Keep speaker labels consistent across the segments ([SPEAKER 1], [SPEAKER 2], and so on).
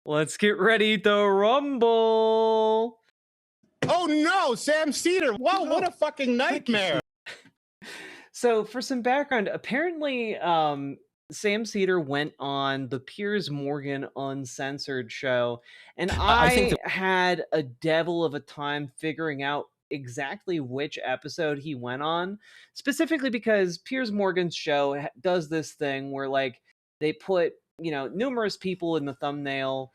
[SPEAKER 1] Let's get ready to rumble.
[SPEAKER 2] Oh no, Sam Seder. Whoa, what a fucking nightmare.
[SPEAKER 1] So for some background, apparently Sam Seder went on the Piers Morgan Uncensored show, and
[SPEAKER 3] I think
[SPEAKER 1] I had a devil of a time figuring out exactly which episode he went on, specifically because Piers Morgan's show does this thing where like they put, numerous people in the thumbnail.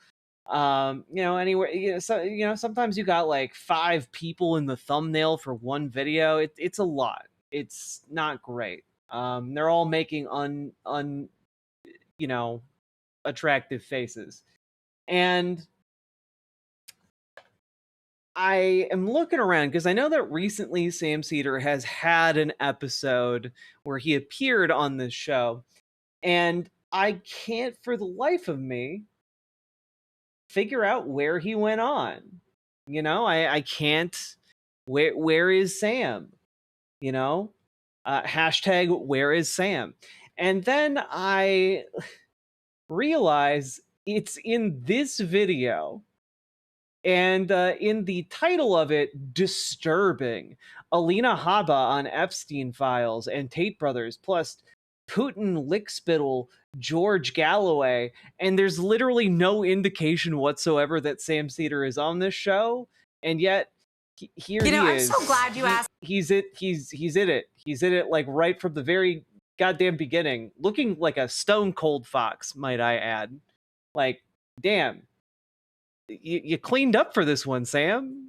[SPEAKER 1] Anywhere, sometimes you got like 5 people in the thumbnail for one video. It's a lot. It's not great. They're all making attractive faces. And I am looking around because I know that recently Sam Seder has had an episode where he appeared on this show, and I can't for the life of me figure out where he went on. I can't. Where is Sam? Hashtag where is Sam? And then I realize it's in this video. And in the title of it, Disturbing, Alina Habba on Epstein Files and Tate Brothers, plus Putin Lickspittle, George Galloway, and there's literally no indication whatsoever that Sam Seder is on this show, and yet here he is.
[SPEAKER 4] I'm so glad you asked.
[SPEAKER 1] He's in it. He's in it like right from the very goddamn beginning, looking like a stone cold fox, might I add. Like, damn, you cleaned up for this one, Sam.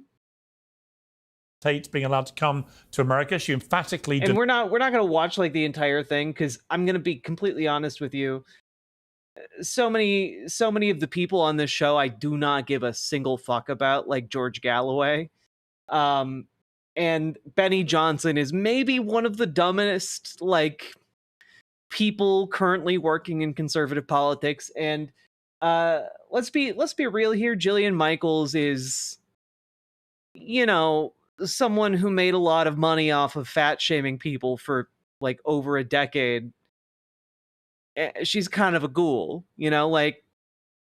[SPEAKER 3] Tate being allowed to come to America, she emphatically
[SPEAKER 1] and we're not going to watch like the entire thing because I'm going to be completely honest with you. So many of the people on this show I do not give a single fuck about, like George Galloway. And Benny Johnson is maybe one of the dumbest like people currently working in conservative politics. And let's be real here. Jillian Michaels is, someone who made a lot of money off of fat shaming people for like over a decade. She's kind of a ghoul, like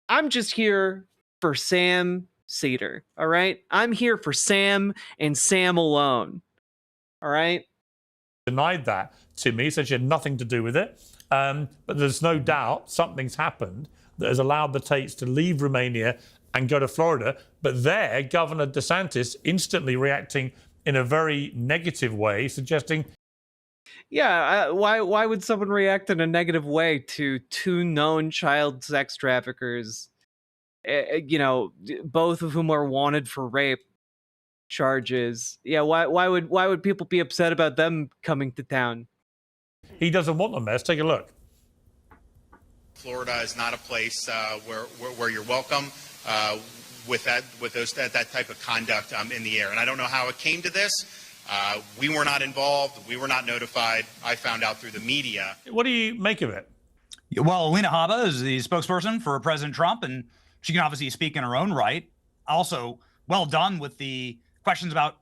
[SPEAKER 1] I'm just here for Sam Seder. All right. I'm here for Sam and Sam alone. All right.
[SPEAKER 3] Denied that to me, said she had nothing to do with it. But there's no doubt something's happened that has allowed the Tates to leave Romania and go to Florida. But there, Governor DeSantis instantly reacting in a very negative way, suggesting...
[SPEAKER 1] Yeah, why would someone react in a negative way to 2 known child sex traffickers, both of whom are wanted for rape charges? Yeah, why would people be upset about them coming to town?
[SPEAKER 3] He doesn't want them there. Let's take a look.
[SPEAKER 5] Florida is not a place where you're welcome with that type of conduct in the air. And I don't know how it came to this. We were not involved. We were not notified. I found out through the media.
[SPEAKER 3] What do you make of it?
[SPEAKER 6] Well, Alina Habba is the spokesperson for President Trump, and she can obviously speak in her own right. Also, well done with the questions about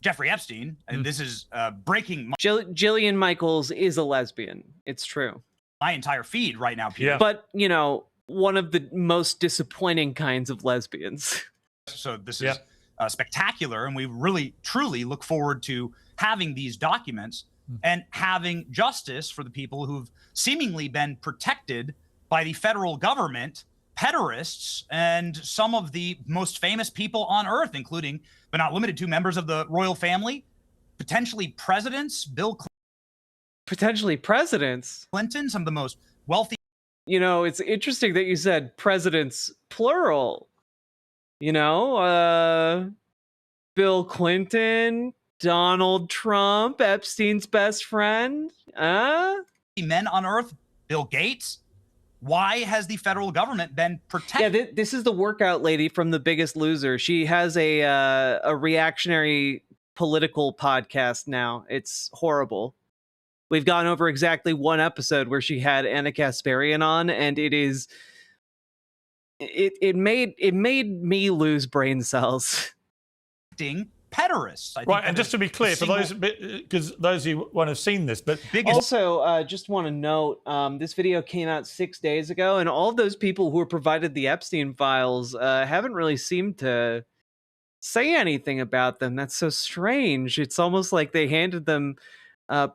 [SPEAKER 6] Jeffrey Epstein. And this is breaking...
[SPEAKER 1] Jillian Michaels is a lesbian. It's true.
[SPEAKER 6] My entire feed right now, Peter.
[SPEAKER 3] Yeah.
[SPEAKER 1] But, one of the most disappointing kinds of lesbians.
[SPEAKER 6] So this is spectacular, and we really, truly look forward to having these documents and having justice for the people who've seemingly been protected by the federal government, pederasts, and some of the most famous people on earth, including, but not limited to, members of the royal family, potentially presidents,
[SPEAKER 1] Potentially presidents?
[SPEAKER 6] Clinton, some of the most wealthy.
[SPEAKER 1] It's interesting that you said presidents, plural. Bill Clinton, Donald Trump, Epstein's best friend.
[SPEAKER 6] Men on earth, Bill Gates. Why has the federal government been protected?
[SPEAKER 1] Yeah, this is the workout lady from The Biggest Loser. She has a reactionary political podcast now. It's horrible. We've gone over exactly one episode where she had Anna Kasparian on, and it made me lose brain cells.
[SPEAKER 6] pederasts. I think
[SPEAKER 3] Right, and just to be clear, for those, because those who won't have seen this, but
[SPEAKER 1] also, just want to note, this video came out 6 days ago, and all of those people who were provided the Epstein files haven't really seemed to say anything about them. That's so strange. It's almost like they handed them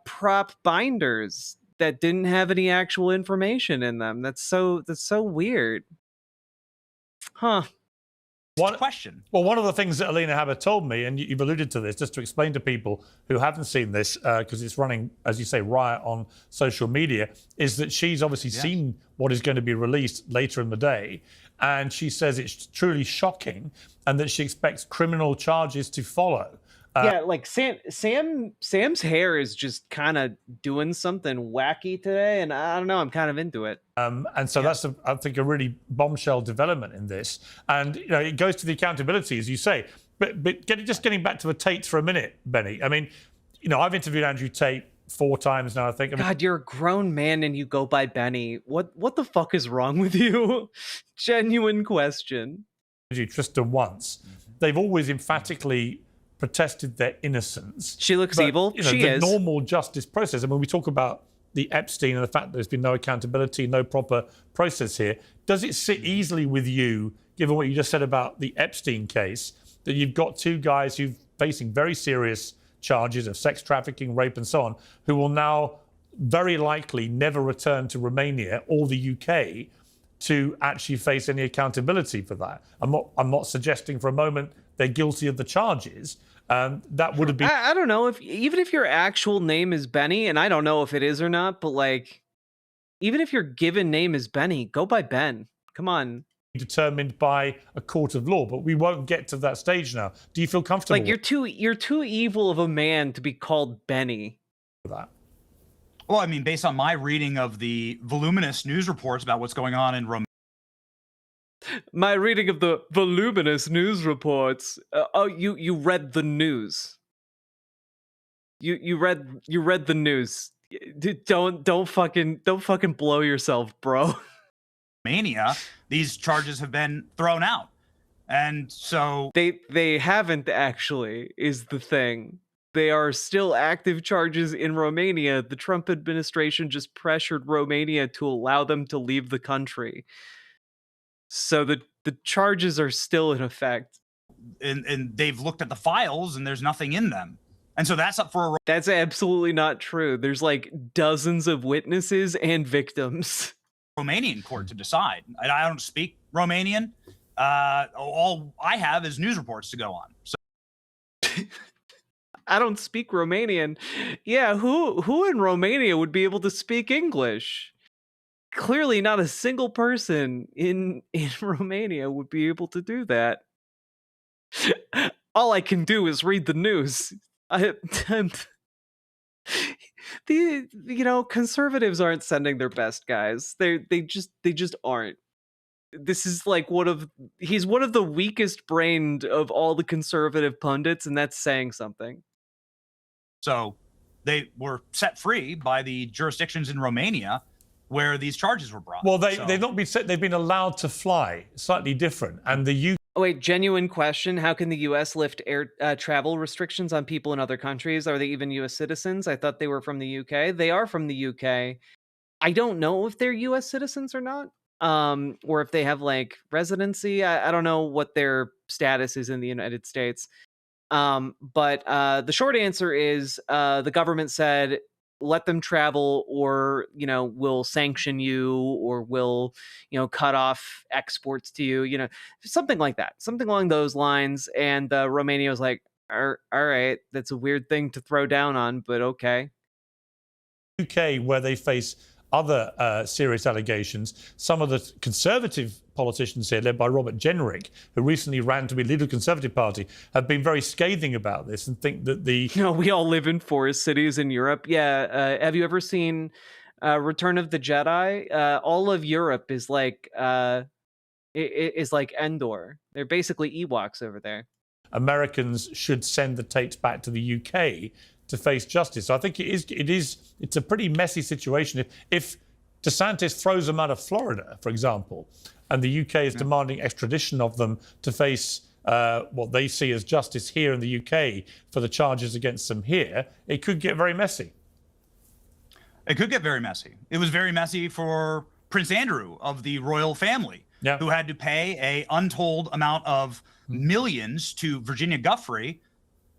[SPEAKER 1] prop binders that didn't have any actual information in them. That's so weird. Huh.
[SPEAKER 6] Question.
[SPEAKER 3] Well, one of the things that Alina Habba told me, and you've alluded to this, just to explain to people who haven't seen this, because it's running, as you say, riot on social media, is that she's obviously seen what is going to be released later in the day. And she says it's truly shocking and that she expects criminal charges to follow.
[SPEAKER 1] Yeah, like Sam's hair is just kind of doing something wacky today, and I don't know, I'm kind of into it.
[SPEAKER 3] And so that's, I think, a really bombshell development in this. And you know, it goes to the accountability, as you say. But just getting back to the Tates for a minute, Benny. I mean, you know, I've interviewed Andrew Tate 4 times now, I think.
[SPEAKER 1] God, you're a grown man and you go by Benny. What the fuck is wrong with you? Genuine question.
[SPEAKER 3] Tristan once. They've always emphatically protested their innocence.
[SPEAKER 1] She looks evil.
[SPEAKER 3] You know,
[SPEAKER 1] she
[SPEAKER 3] the
[SPEAKER 1] is.
[SPEAKER 3] normal justice process. I mean, we talk about the Epstein and the fact that there's been no accountability, no proper process here. Does it sit easily with you, given what you just said about the Epstein case, that you've got 2 guys who're facing very serious charges of sex trafficking, rape, and so on, who will now very likely never return to Romania or the UK to actually face any accountability for that? I'm not suggesting for a moment they're guilty of the charges. That would have been...
[SPEAKER 1] I don't know, even if your actual name is Benny, and I don't know if it is or not, but like, even if your given name is Benny, go by Ben. Come on.
[SPEAKER 3] Determined by a court of law, but we won't get to that stage now. Do you feel comfortable?
[SPEAKER 1] Like, you're too evil of a man to be called Benny.
[SPEAKER 3] With that?
[SPEAKER 6] Well, I mean, based on my reading of the voluminous news reports about what's going on in Romania.
[SPEAKER 1] My reading of the voluminous news reports. You read the news. You read the news. Don't fucking blow yourself, bro.
[SPEAKER 6] Romania, these charges have been thrown out, and so
[SPEAKER 1] they haven't actually, is the thing. They are still active charges in Romania. The Trump administration just pressured Romania to allow them to leave the country. So the charges are still in effect.
[SPEAKER 6] And they've looked at the files and there's nothing in them. And so that's up for a...
[SPEAKER 1] That's absolutely not true. There's like dozens of witnesses and victims.
[SPEAKER 6] Romanian court to decide. I don't speak Romanian. All I have is news reports to go on. So
[SPEAKER 1] I don't speak Romanian. Yeah, who in Romania would be able to speak English? Clearly not a single person in Romania would be able to do that. All I can do is read the news. Conservatives aren't sending their best guys. They just aren't. This is like he's one of the weakest brained of all the conservative pundits, and that's saying something.
[SPEAKER 6] So they were set free by the jurisdictions in Romania where these charges were brought.
[SPEAKER 3] Well, they've not been set, they've been allowed to fly, slightly different. And the UK...
[SPEAKER 1] Oh, wait, genuine question. How can the U.S. lift air travel restrictions on people in other countries? Are they even U.S. citizens? I thought they were from the U.K. They are from the U.K. I don't know if they're U.S. citizens or not, or if they have, like, residency. I don't know what their status is in the United States. But the short answer is the government said, let them travel, or we'll sanction you, or we'll cut off exports to you, something like that, something along those lines. And Romania was like, all right, that's a weird thing to throw down on, but okay.
[SPEAKER 3] UK, where they face other serious allegations, some of the conservative politicians here, led by Robert Jenrick, who recently ran to be leader of the Conservative Party, have been very scathing about this and think that
[SPEAKER 1] we all live in forest cities in Europe. Yeah. Have you ever seen Return of the Jedi? All of Europe is like is like Endor. They're basically Ewoks over there.
[SPEAKER 3] Americans should send the Tates back to the UK to face justice. So I think it's a pretty messy situation. If DeSantis throws them out of Florida, for example, and the UK is demanding extradition of them to face what they see as justice here in the UK for the charges against them here, it could get very messy.
[SPEAKER 6] It could get very messy. It was very messy for Prince Andrew of the royal family, who had to pay a untold amount of millions to Virginia Giuffre,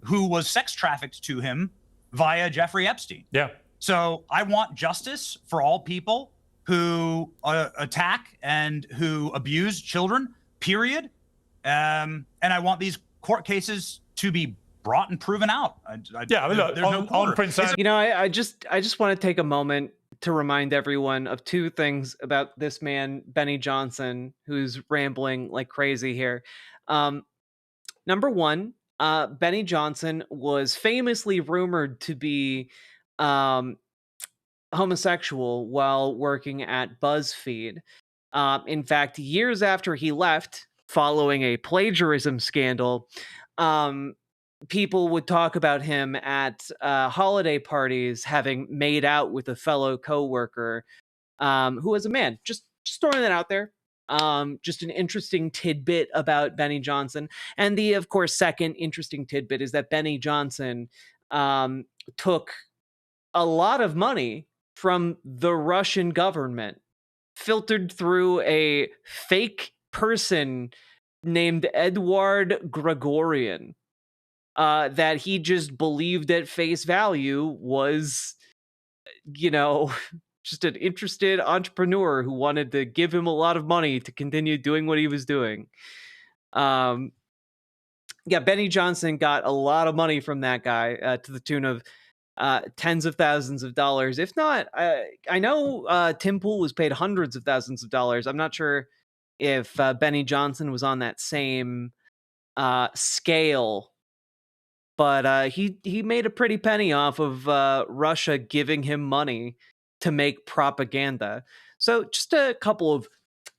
[SPEAKER 6] who was sex trafficked to him via Jeffrey Epstein.
[SPEAKER 3] Yeah.
[SPEAKER 6] So I want justice for all people who attack and who abuse children, period. And I want these court cases to be brought and proven out.
[SPEAKER 3] Yeah, I mean, look, on Prince Andrew.
[SPEAKER 1] You know, I just want to take a moment to remind everyone of two things about this man, Benny Johnson, who's rambling like crazy here. Number one, Benny Johnson was famously rumored to be homosexual while working at BuzzFeed. In fact, years after he left, following a plagiarism scandal, people would talk about him at holiday parties having made out with a fellow coworker who was a man. Just throwing that out there. Just an interesting tidbit about Benny Johnson. And the, of course, second interesting tidbit is that Benny Johnson took a lot of money from the Russian government, filtered through a fake person named Edward Gregorian, that he just believed at face value was, you know, just an interested entrepreneur who wanted to give him a lot of money to continue doing what he was doing. Yeah, Benny Johnson got a lot of money from that guy, to the tune of tens of thousands of dollars. If not, I know Tim Pool was paid hundreds of thousands of dollars. I'm not sure if Benny Johnson was on that same scale, but he made a pretty penny off of Russia giving him money to make propaganda. So just a couple of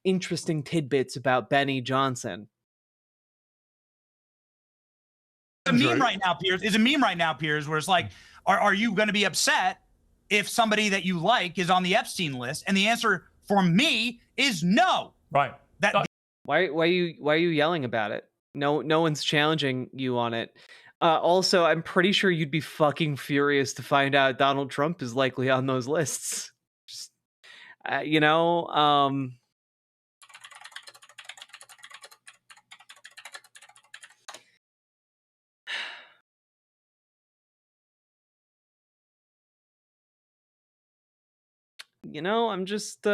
[SPEAKER 1] interesting tidbits about Benny Johnson.
[SPEAKER 6] A meme right now, Piers, is a meme right now, Piers, where it's like, are you going to be upset if somebody that you like is on the Epstein list? And the answer for me is no.
[SPEAKER 3] Right.
[SPEAKER 1] Why are you yelling about it? No one's challenging you on it. Also, I'm pretty sure you'd be fucking furious to find out Donald Trump is likely on those lists. Just, you know, I'm just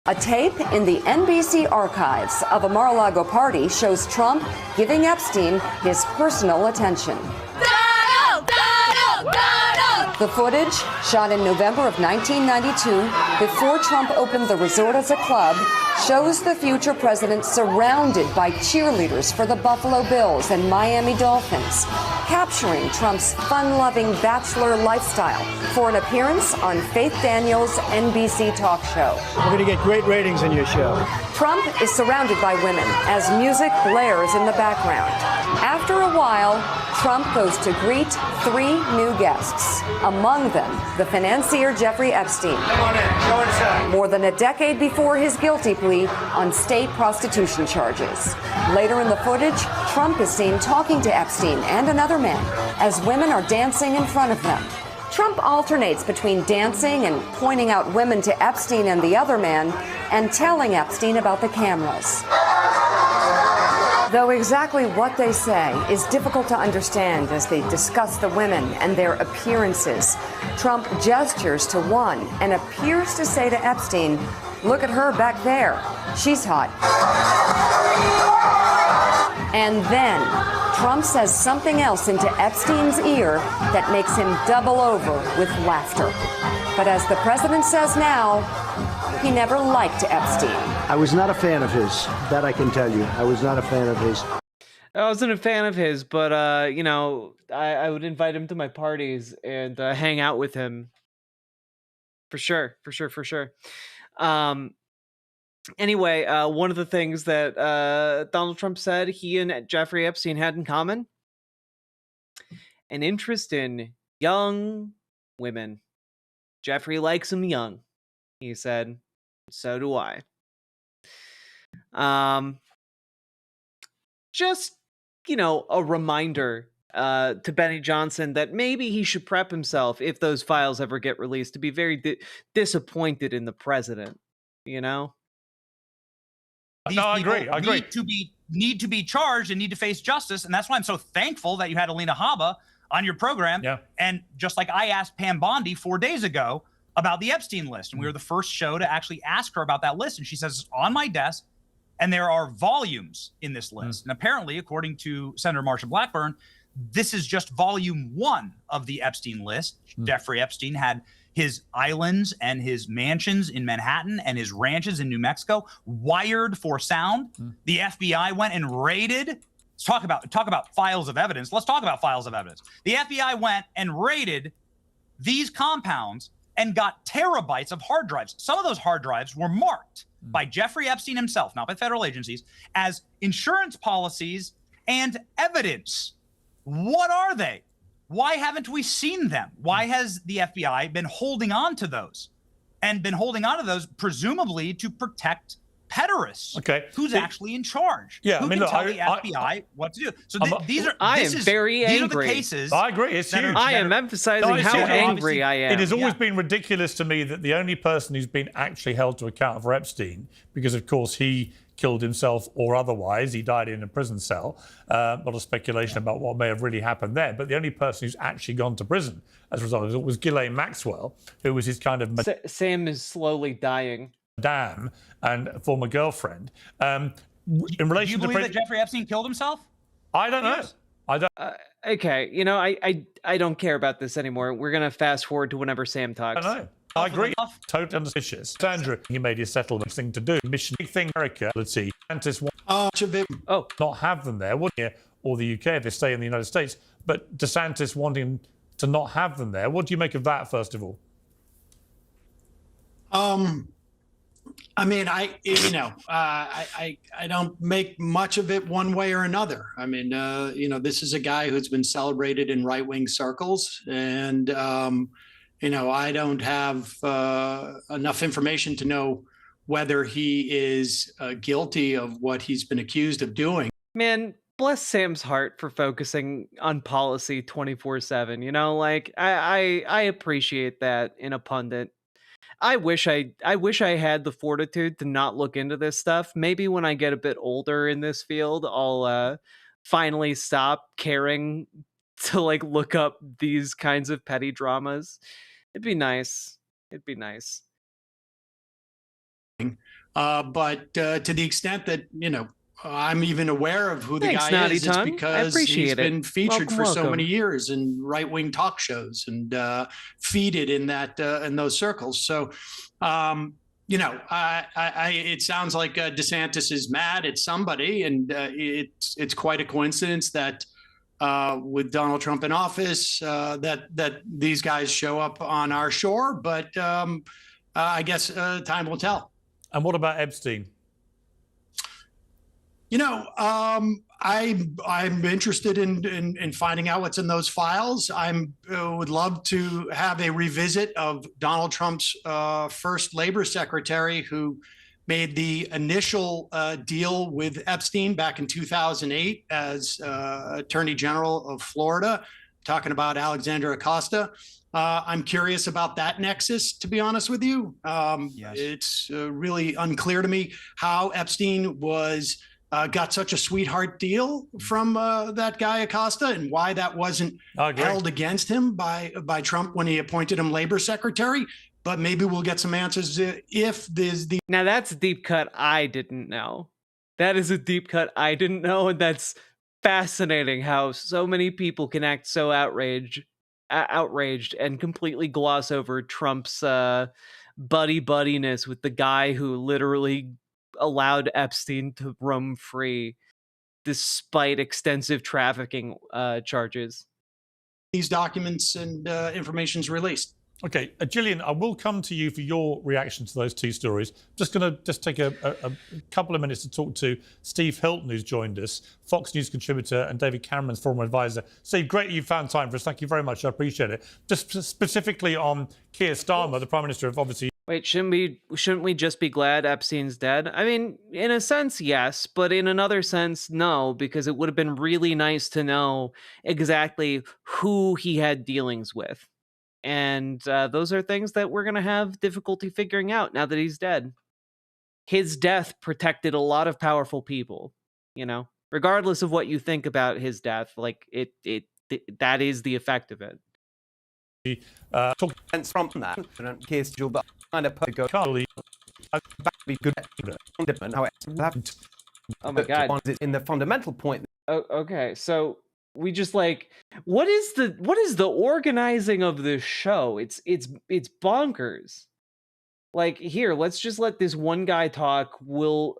[SPEAKER 4] A tape in the NBC archives of a Mar-a-Lago party shows Trump giving Epstein his personal attention.
[SPEAKER 7] Donald! Donald! Donald!
[SPEAKER 4] The footage, shot in November of 1992, before Trump opened the resort as a club, shows the future president surrounded by cheerleaders for the Buffalo Bills and Miami Dolphins, capturing Trump's fun-loving bachelor lifestyle for an appearance on Faith Daniels' NBC talk show.
[SPEAKER 8] We're going to get great ratings in your show.
[SPEAKER 4] Trump is surrounded by women as music blares in the background. After a while, Trump goes to greet 3 new guests, among them the financier Jeffrey Epstein.
[SPEAKER 8] Come on in. Go inside.
[SPEAKER 4] More than a decade before his guilty plea on state prostitution charges. Later in the footage, Trump is seen talking to Epstein and another man as women are dancing in front of them. Trump alternates between dancing and pointing out women to Epstein and the other man and telling Epstein about the cameras. Though exactly what they say is difficult to understand as they discuss the women and their appearances, Trump gestures to one and appears to say to Epstein, "Look at her back there. She's hot." And then Trump says something else into Epstein's ear that makes him double over with laughter. But as the president says now, he never liked Epstein.
[SPEAKER 8] I was not a fan of his. That I can tell you. I was not a fan of his.
[SPEAKER 1] I wasn't a fan of his, but I would invite him to my parties and hang out with him. For sure. Anyway, one of the things that Donald Trump said he and Jeffrey Epstein had in common: an interest in young women. Jeffrey likes them young, he said. So do I. just, a reminder to Benny Johnson that maybe he should prep himself if those files ever get released to be very disappointed in the president,
[SPEAKER 6] These
[SPEAKER 3] No, I agree.
[SPEAKER 6] need to be charged and need to face justice, and that's why I'm so thankful that you had Alina Habba on your program.
[SPEAKER 3] Yeah.
[SPEAKER 6] And just like I asked Pam Bondi 4 days ago about the Epstein list, and we were the first show to actually ask her about that list, and she says it's on my desk, and there are volumes in this list. And apparently, according to Senator Marsha Blackburn, this is just volume 1 of the Epstein list. Jeffrey Epstein had his islands and his mansions in Manhattan and his ranches in New Mexico wired for sound. The FBI went and raided. Let's talk about files of evidence. Let's talk about files of evidence. The FBI went and raided these compounds and got terabytes of hard drives. Some of those hard drives were marked by Jeffrey Epstein himself, not by federal agencies, as insurance policies and evidence. What are they? Why haven't we seen them? Why has the FBI been holding on to those? And been holding on to those presumably to protect pederasts.
[SPEAKER 3] Okay.
[SPEAKER 6] Who's actually in charge?
[SPEAKER 3] Yeah,
[SPEAKER 6] Who
[SPEAKER 3] I mean,
[SPEAKER 6] can
[SPEAKER 3] look,
[SPEAKER 6] tell the FBI what to do? So these are
[SPEAKER 1] very
[SPEAKER 6] these
[SPEAKER 1] angry.
[SPEAKER 6] are the cases.
[SPEAKER 3] I agree. It's huge.
[SPEAKER 1] I am emphasizing
[SPEAKER 3] No, it's
[SPEAKER 1] how
[SPEAKER 3] huge.
[SPEAKER 1] angry I am.
[SPEAKER 3] It has always been ridiculous to me that the only person who's been actually held to account for Epstein, because of course he killed himself or otherwise, he died in a prison cell. A lot of speculation about what may have really happened there. But the only person who's actually gone to prison as a result of it was Ghislaine Maxwell, who was his kind of
[SPEAKER 1] Sam is slowly dying.
[SPEAKER 3] madame and former girlfriend. In relation
[SPEAKER 6] Do you believe that Jeffrey Epstein killed himself?
[SPEAKER 3] I don't know. I don't.
[SPEAKER 1] Okay, I don't care about this anymore. We're gonna fast forward to whenever Sam talks.
[SPEAKER 3] I don't know. I agree. Totally unsuspicious. Andrew, he made his settlement thing to do. Mission big thing, America. Let's see. DeSantis not have them there, wouldn't you? Or the UK if they stay in the United States. But DeSantis wanting to not have them there. What do you make of that, first of all?
[SPEAKER 9] I mean, I don't make much of it one way or another. I mean, this is a guy who's been celebrated in right-wing circles, and I don't have enough information to know whether he is guilty of what he's been accused of doing.
[SPEAKER 1] Man, bless Sam's heart for focusing on policy 24/7. I appreciate that in a pundit. I wish I had the fortitude to not look into this stuff. Maybe when I get a bit older in this field, I'll finally stop caring to look up these kinds of petty dramas. It'd be nice.
[SPEAKER 9] But to the extent that I'm even aware of who the
[SPEAKER 1] Thanks,
[SPEAKER 9] guy
[SPEAKER 1] Naughty
[SPEAKER 9] is, it's
[SPEAKER 1] Tongue. I
[SPEAKER 9] because
[SPEAKER 1] appreciate
[SPEAKER 9] he's
[SPEAKER 1] it.
[SPEAKER 9] been featured for so
[SPEAKER 1] Welcome.
[SPEAKER 9] many years in right-wing talk shows and feeded in those circles. So, it sounds like DeSantis is mad at somebody, and it's quite a coincidence that with Donald Trump in office, that these guys show up on our shore. But I guess time will tell.
[SPEAKER 3] And what about Epstein?
[SPEAKER 9] I'm interested in finding out what's in those files. Would love to have a revisit of Donald Trump's first labor secretary, who made the initial deal with Epstein back in 2008 as Attorney General of Florida, talking about Alexandria Acosta. I'm curious about that nexus, to be honest with you.
[SPEAKER 6] Yes.
[SPEAKER 9] It's really unclear to me how Epstein got such a sweetheart deal from that guy Acosta, and why that wasn't held against him by Trump when he appointed him labor secretary. But maybe we'll get some answers if there's the.
[SPEAKER 1] Now that's a deep cut I didn't know. That is a deep cut I didn't know, and that's fascinating how so many people can act so outraged and completely gloss over Trump's buddy-buddiness with the guy who literally allowed Epstein to roam free despite extensive trafficking charges.
[SPEAKER 9] These documents and information's released.
[SPEAKER 3] Okay, Gillian, I will come to you for your reaction to those two stories. Just going to take a couple of minutes to talk to Steve Hilton, who's joined us, Fox News contributor and David Cameron's former advisor. Steve, great you found time for us. Thank you very much. I appreciate it. Just specifically on Keir Starmer, the Prime Minister of obviously
[SPEAKER 1] Wait, shouldn't we just be glad Epstein's dead? I mean, in a sense, yes, but in another sense, no, because it would have been really nice to know exactly who he had dealings with. And those are things that we're going to have difficulty figuring out now that he's dead. His death protected a lot of powerful people, you know, regardless of what you think about his death, like that is the effect of it.
[SPEAKER 10] Talking from that, in case Joe kind of go be good.
[SPEAKER 1] Oh my god!
[SPEAKER 10] In the fundamental point.
[SPEAKER 1] Oh, okay, so we just like what is the organizing of this show? It's bonkers. Like, here, let's just let this one guy talk. We'll,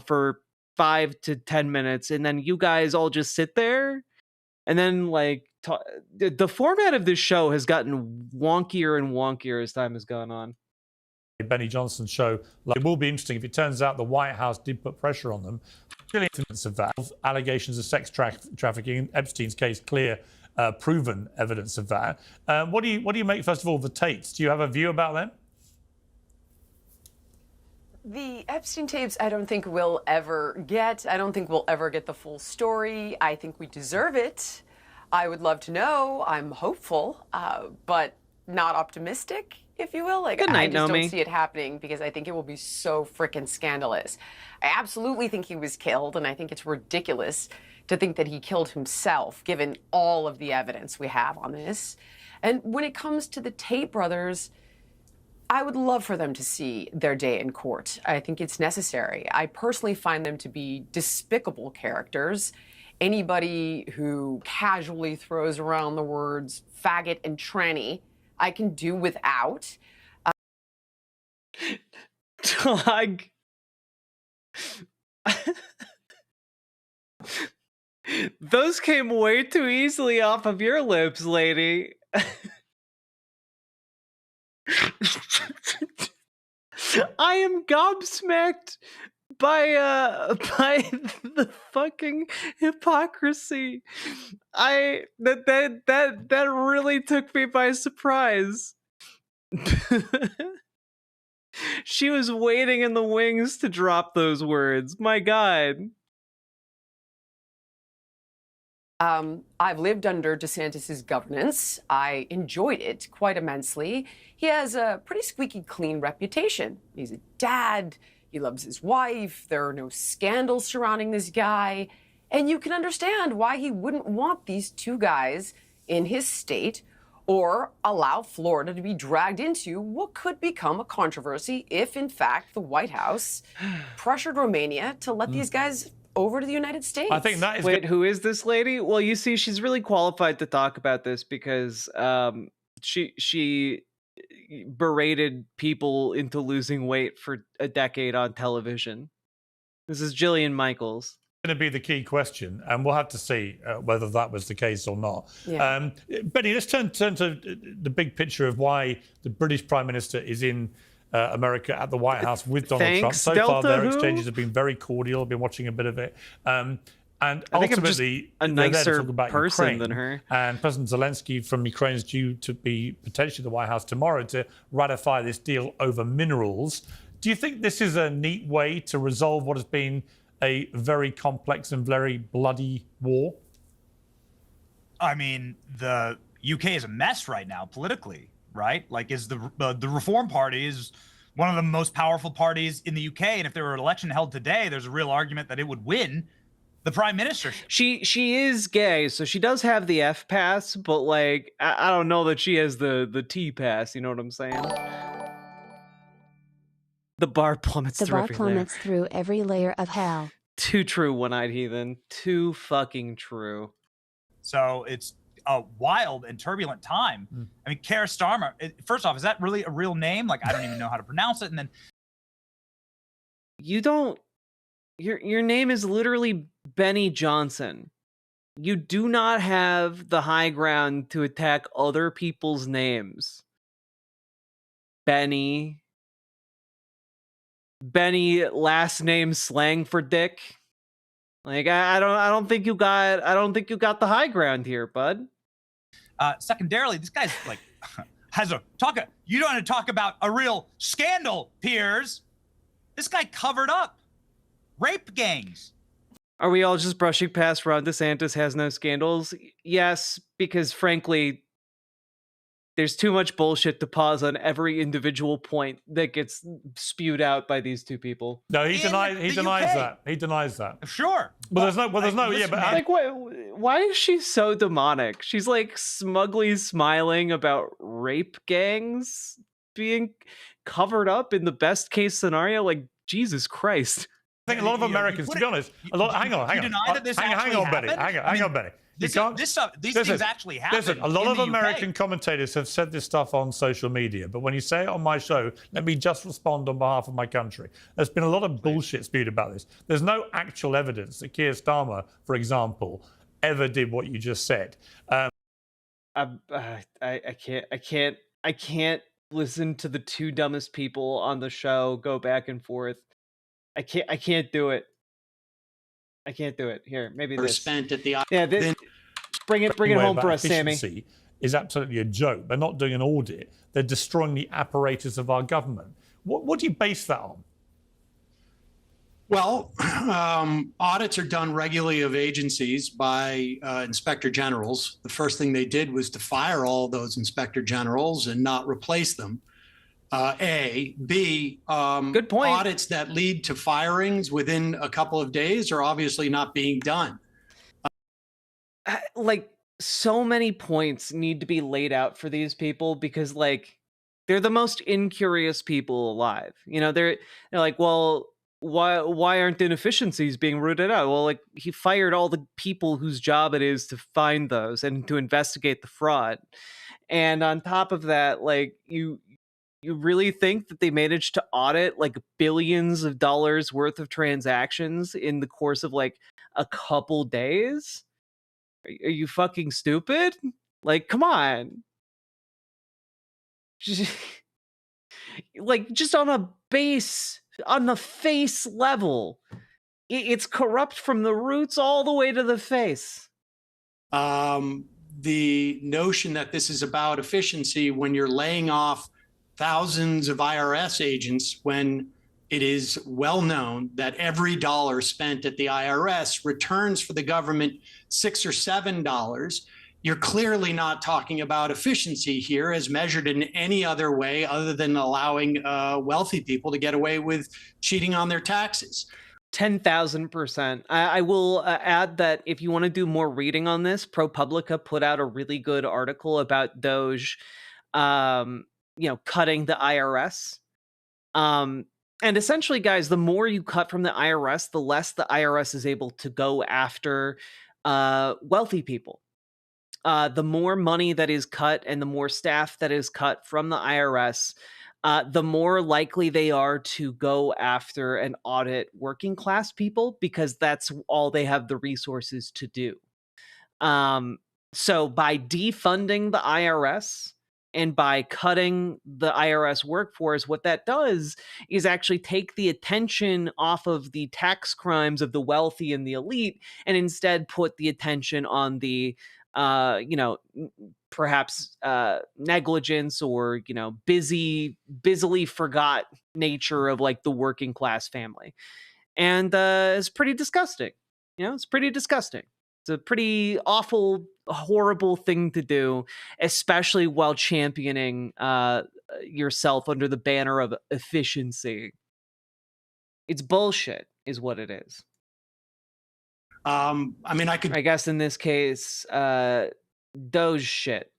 [SPEAKER 1] for 5 to 10 minutes, and then you guys all just sit there, and then like the format of this show has gotten wonkier and wonkier as time has gone on.
[SPEAKER 3] Benny Johnson's show. Like, it will be interesting if it turns out the White House did put pressure on them. Really, evidence of that, allegations of sex trafficking. In Epstein's case, clear, proven evidence of that. What do you make, first of all, of the Tates? Do you have a view about them?
[SPEAKER 11] The Epstein tapes, I don't think we'll ever get. I don't think we'll ever get the full story. I think we deserve it. I would love to know. I'm hopeful, but not optimistic, if you will. Like,
[SPEAKER 1] Good night,
[SPEAKER 11] I just
[SPEAKER 1] Nomi.
[SPEAKER 11] don't see it happening because I think it will be so freaking scandalous. I absolutely think he was killed, and I think it's ridiculous to think that he killed himself, given all of the evidence we have on this. And when it comes to the Tate brothers, I would love for them to see their day in court. I think it's necessary. I personally find them to be despicable characters. Anybody who casually throws around the words faggot and tranny, I can do without.
[SPEAKER 1] Dog. Those came way too easily off of your lips, lady. I am gobsmacked by the fucking hypocrisy. That really took me by surprise. She was waiting in the wings to drop those words. My God.
[SPEAKER 11] I've lived under DeSantis's governance. I enjoyed it quite immensely. He has a pretty squeaky clean reputation. He's a dad. He loves his wife. There are no scandals surrounding this guy. And you can understand why he wouldn't want these two guys in his state or allow Florida to be dragged into what could become a controversy if, in fact, the White House pressured Romania to let these guys over to the United States.
[SPEAKER 3] I think that is.
[SPEAKER 1] Wait, who is this lady? Well, you see, she's really qualified to talk about this because she berated people into losing weight for a decade on television. This is Jillian Michaels.
[SPEAKER 3] Going to be the key question, and we'll have to see whether that was the case or not.
[SPEAKER 11] Yeah.
[SPEAKER 3] Benny, let's turn to the big picture of why the British Prime Minister is in America at the White House with Donald Trump. So far, their exchanges have been very cordial. I've been watching a bit of it. And ultimately,
[SPEAKER 1] a
[SPEAKER 3] they're there to
[SPEAKER 1] nicer
[SPEAKER 3] talk about
[SPEAKER 1] person
[SPEAKER 3] Ukraine.
[SPEAKER 1] than her.
[SPEAKER 3] And President Zelensky from Ukraine is due to be potentially at the White House tomorrow to ratify this deal over minerals. Do you think this is a neat way to resolve what has been a very complex and very bloody war?
[SPEAKER 6] I mean, the UK is a mess right now politically, right? Like, is the Reform Party is one of the most powerful parties in the UK, and if there were an election held today, there's a real argument that it would win the prime ministership.
[SPEAKER 1] She is gay, so she does have the F pass, but like I don't know that she has the T pass. You know what I'm saying? The bar plummets
[SPEAKER 12] through every layer of hell.
[SPEAKER 1] Too true, one-eyed heathen. Too fucking true.
[SPEAKER 6] So it's a wild and turbulent time. I mean, Keir Starmer, first off, is that really a real name? Like, I don't even know how to pronounce it. And then
[SPEAKER 1] you don't, your name is literally Benny Johnson. You do not have the high ground to attack other people's names. Benny, last name slang for dick. Like, I don't think you got the high ground here, bud.
[SPEAKER 6] Secondarily, this guy's like You don't want to talk about a real scandal, Piers. This guy covered up rape gangs.
[SPEAKER 1] Are we all just brushing past Ron DeSantis has no scandals? Yes, because frankly, there's too much bullshit to pause on every individual point that gets spewed out by these two people.
[SPEAKER 3] No, he denies that. He denies that.
[SPEAKER 6] Sure.
[SPEAKER 3] But there's no,
[SPEAKER 1] like, why is she so demonic? She's like smugly smiling about rape gangs being covered up in the best case scenario. Like, Jesus Christ.
[SPEAKER 3] I think a lot of Americans, to be honest, hang on, Benny. Hang on, Benny.
[SPEAKER 6] These things actually happen.
[SPEAKER 3] Listen, a lot of American commentators have said this stuff on social media, but when you say it on my show, let me just respond on behalf of my country. There's been a lot of bullshit spewed about this. There's no actual evidence that Keir Starmer, for example, ever did what you just said.
[SPEAKER 1] I can't listen to the two dumbest people on the show go back and forth. I can't do it. I can't do it. Here, maybe this.
[SPEAKER 9] Spent at the
[SPEAKER 1] bring it home for us, Sammy.
[SPEAKER 3] Is absolutely a joke. They're not doing an audit. They're destroying the apparatus of our government. What do you base that on?
[SPEAKER 9] Well, audits are done regularly of agencies by inspector generals. The first thing they did was to fire all those inspector generals and not replace them. A. B.
[SPEAKER 1] Good point.
[SPEAKER 9] Audits that lead to firings within a couple of days are obviously not being done.
[SPEAKER 1] Like, so many points need to be laid out for these people because, like, they're the most incurious people alive. You know, they're like, well, why aren't inefficiencies being rooted out? Well, like, he fired all the people whose job it is to find those and to investigate the fraud. And on top of that, like, you really think that they managed to audit like billions of dollars worth of transactions in the course of like a couple days? Are you fucking stupid? Like, come on. Like, just on the face level, it's corrupt from the roots all the way to the face.
[SPEAKER 9] The notion that this is about efficiency when you're laying off thousands of IRS agents, when it is well known that every dollar spent at the IRS returns for the government $6 or $7, you're clearly not talking about efficiency here as measured in any other way other than allowing wealthy people to get away with cheating on their taxes.
[SPEAKER 1] 10,000%. I will add that if you want to do more reading on this, ProPublica put out a really good article about Doge, cutting the IRS. And essentially, guys, the more you cut from the IRS, the less the IRS is able to go after wealthy people. The more money that is cut and the more staff that is cut from the IRS, the more likely they are to go after and audit working class people because that's all they have the resources to do. So by defunding the IRS and by cutting the IRS workforce, what that does is actually take the attention off of the tax crimes of the wealthy and the elite and instead put the attention on the perhaps negligence or busily forgot nature of like the working class family. And it's pretty disgusting. It's pretty disgusting. It's a pretty awful, horrible thing to do, especially while championing yourself under the banner of efficiency. It's bullshit is what it is.
[SPEAKER 9] I
[SPEAKER 1] guess in this case, Doge shit.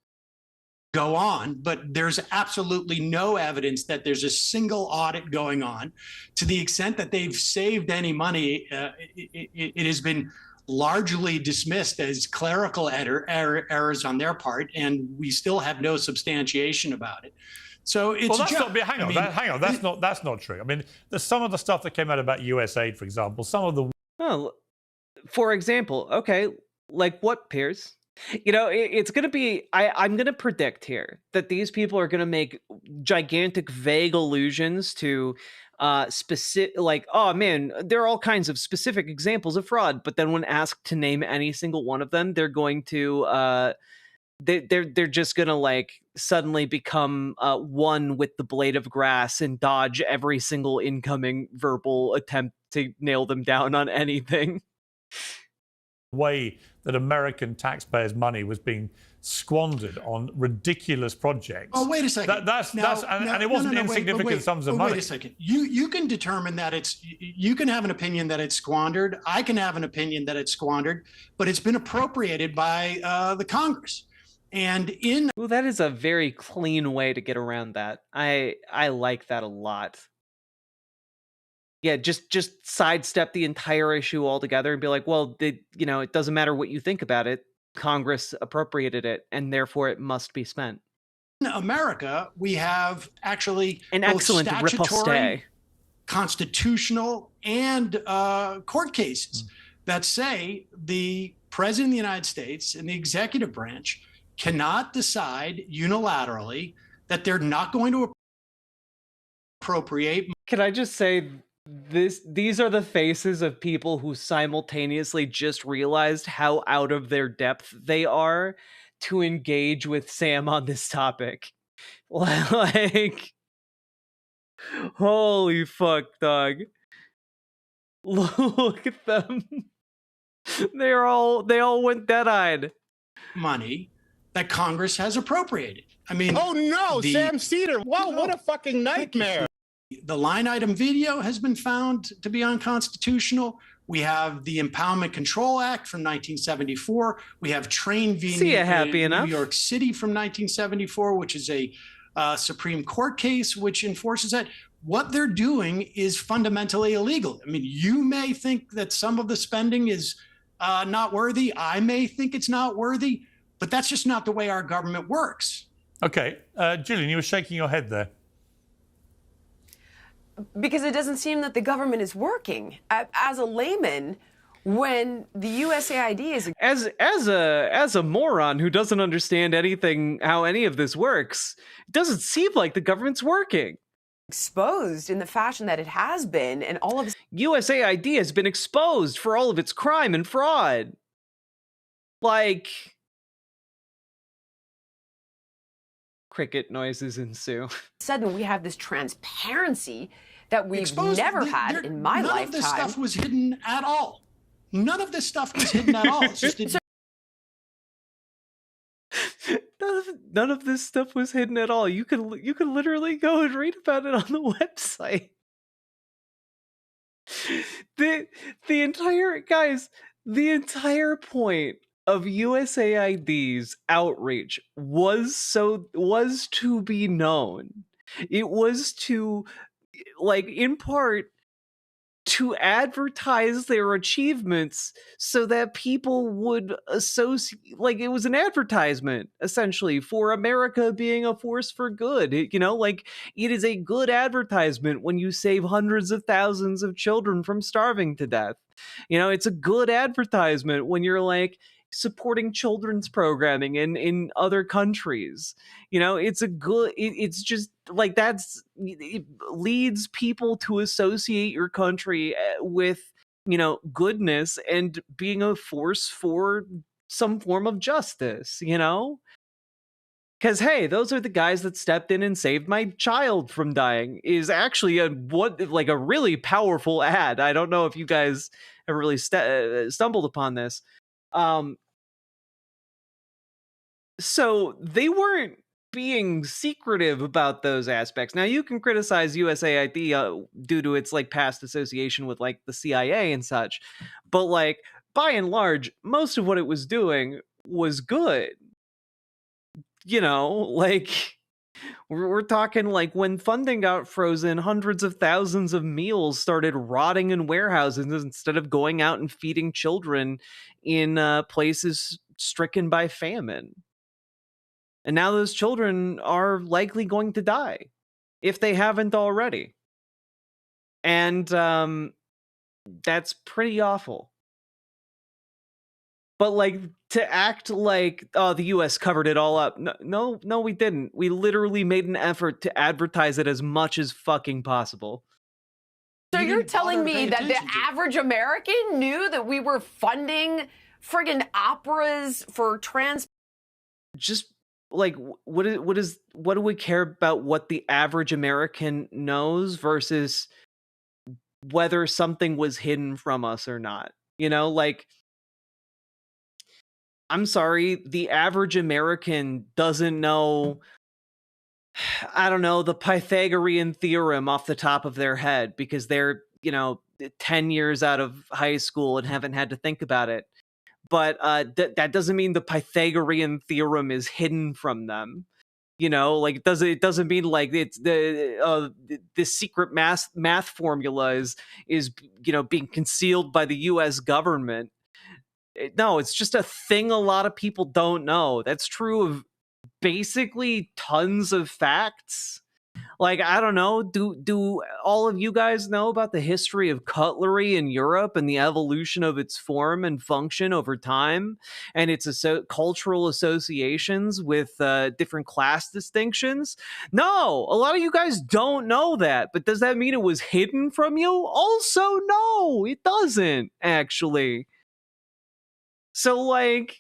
[SPEAKER 9] Go on, but there's absolutely no evidence that there's a single audit going on. To the extent that they've saved any money, it has been largely dismissed as clerical errors on their part, and we still have no substantiation about it. So it's
[SPEAKER 3] hang on. That's not true. I mean, there's some of the stuff that came out about USAID, for example. Some of the
[SPEAKER 1] for example, okay, like what, Piers? It's going to be, I'm going to predict here that these people are going to make gigantic, vague allusions to specific, like, oh man, there are all kinds of specific examples of fraud. But then when asked to name any single one of them, they're going to they're just gonna like suddenly become one with the blade of grass and dodge every single incoming verbal attempt to nail them down on anything.
[SPEAKER 3] Way that American taxpayers' money was being squandered on ridiculous projects.
[SPEAKER 9] Oh, wait a second.
[SPEAKER 3] And it wasn't insignificant sums of money.
[SPEAKER 9] Wait a second. You can determine that you can have an opinion that it's squandered. I can have an opinion that it's squandered, but it's been appropriated by the Congress. And
[SPEAKER 1] well, that is a very clean way to get around that. I like that a lot. Yeah, just sidestep the entire issue altogether and be like, well, it doesn't matter what you think about it. Congress appropriated it, and therefore it must be spent.
[SPEAKER 9] In America, we have actually
[SPEAKER 1] an excellent riposte,
[SPEAKER 9] constitutional, and court cases that say the President of the United States and the executive branch cannot decide unilaterally that they're not going to appropriate.
[SPEAKER 1] Can I just say, these are the faces of people who simultaneously just realized how out of their depth they are to engage with Sam on this topic. Like, holy fuck, dog. Look at them. They all went dead-eyed.
[SPEAKER 9] Money that Congress has appropriated. I mean,
[SPEAKER 2] oh no, Sam Seder. Wow, what a fucking nightmare.
[SPEAKER 9] The line item video has been found to be unconstitutional. We have the Impoundment Control Act from 1974. We have Train v. New York City from 1974, which is a Supreme Court case which enforces that. What they're doing is fundamentally illegal. I mean, you may think that some of the spending is not worthy. I may think it's not worthy, but that's just not the way our government works.
[SPEAKER 3] Okay, Julian, you were shaking your head there.
[SPEAKER 11] Because it doesn't seem that the government is working. As a layman, when the USAID is
[SPEAKER 1] as a moron who doesn't understand anything how any of this works, it doesn't seem like the government's working.
[SPEAKER 11] Exposed in the fashion that it has been, and all of
[SPEAKER 1] USAID has been exposed for all of its crime and fraud. Like, cricket noises ensue.
[SPEAKER 11] Suddenly, we have this transparency that we've never had in my lifetime.
[SPEAKER 9] None of this stuff was hidden at all. None of this stuff was hidden at all. It's just
[SPEAKER 1] None of this stuff was hidden at all. You can literally go and read about it on the website. The entire point of USAID's outreach was to be known. It was to, like, in part, to advertise their achievements so that people would associate, like, it was an advertisement essentially for America being a force for good. Like, it is a good advertisement when you save hundreds of thousands of children from starving to death. It's a good advertisement when you're like supporting children's programming in other countries. It's just like it leads people to associate your country with goodness and being a force for some form of justice. Because, hey, those are the guys that stepped in and saved my child from dying, is actually a really powerful ad. I don't know if you guys have really stumbled upon this. So they weren't being secretive about those aspects. Now, you can criticize USAID due to its past association with the CIA and such, but by and large, most of what it was doing was good. We're talking when funding got frozen, hundreds of thousands of meals started rotting in warehouses instead of going out and feeding children in places stricken by famine. And now those children are likely going to die, if they haven't already. And that's pretty awful. But to act like, oh, the US covered it all up. No, we didn't. We literally made an effort to advertise it as much as fucking possible.
[SPEAKER 11] So you're telling me that the average American knew that we were funding friggin' operas for trans
[SPEAKER 1] just like what do we care about what the average American knows versus whether something was hidden from us or not? You know, like, I'm sorry, the average American doesn't know, I don't know, the Pythagorean theorem off the top of their head because they're, 10 years out of high school and haven't had to think about it. But that doesn't mean the Pythagorean theorem is hidden from them. Like, it doesn't mean like it's the secret math formula is being concealed by the US government. No, it's just a thing a lot of people don't know. That's true of basically tons of facts. Like, I don't know, do all of you guys know about the history of cutlery in Europe and the evolution of its form and function over time and its cultural associations with different class distinctions? No, a lot of you guys don't know that, but does that mean it was hidden from you? Also, no, it doesn't, actually. So, like,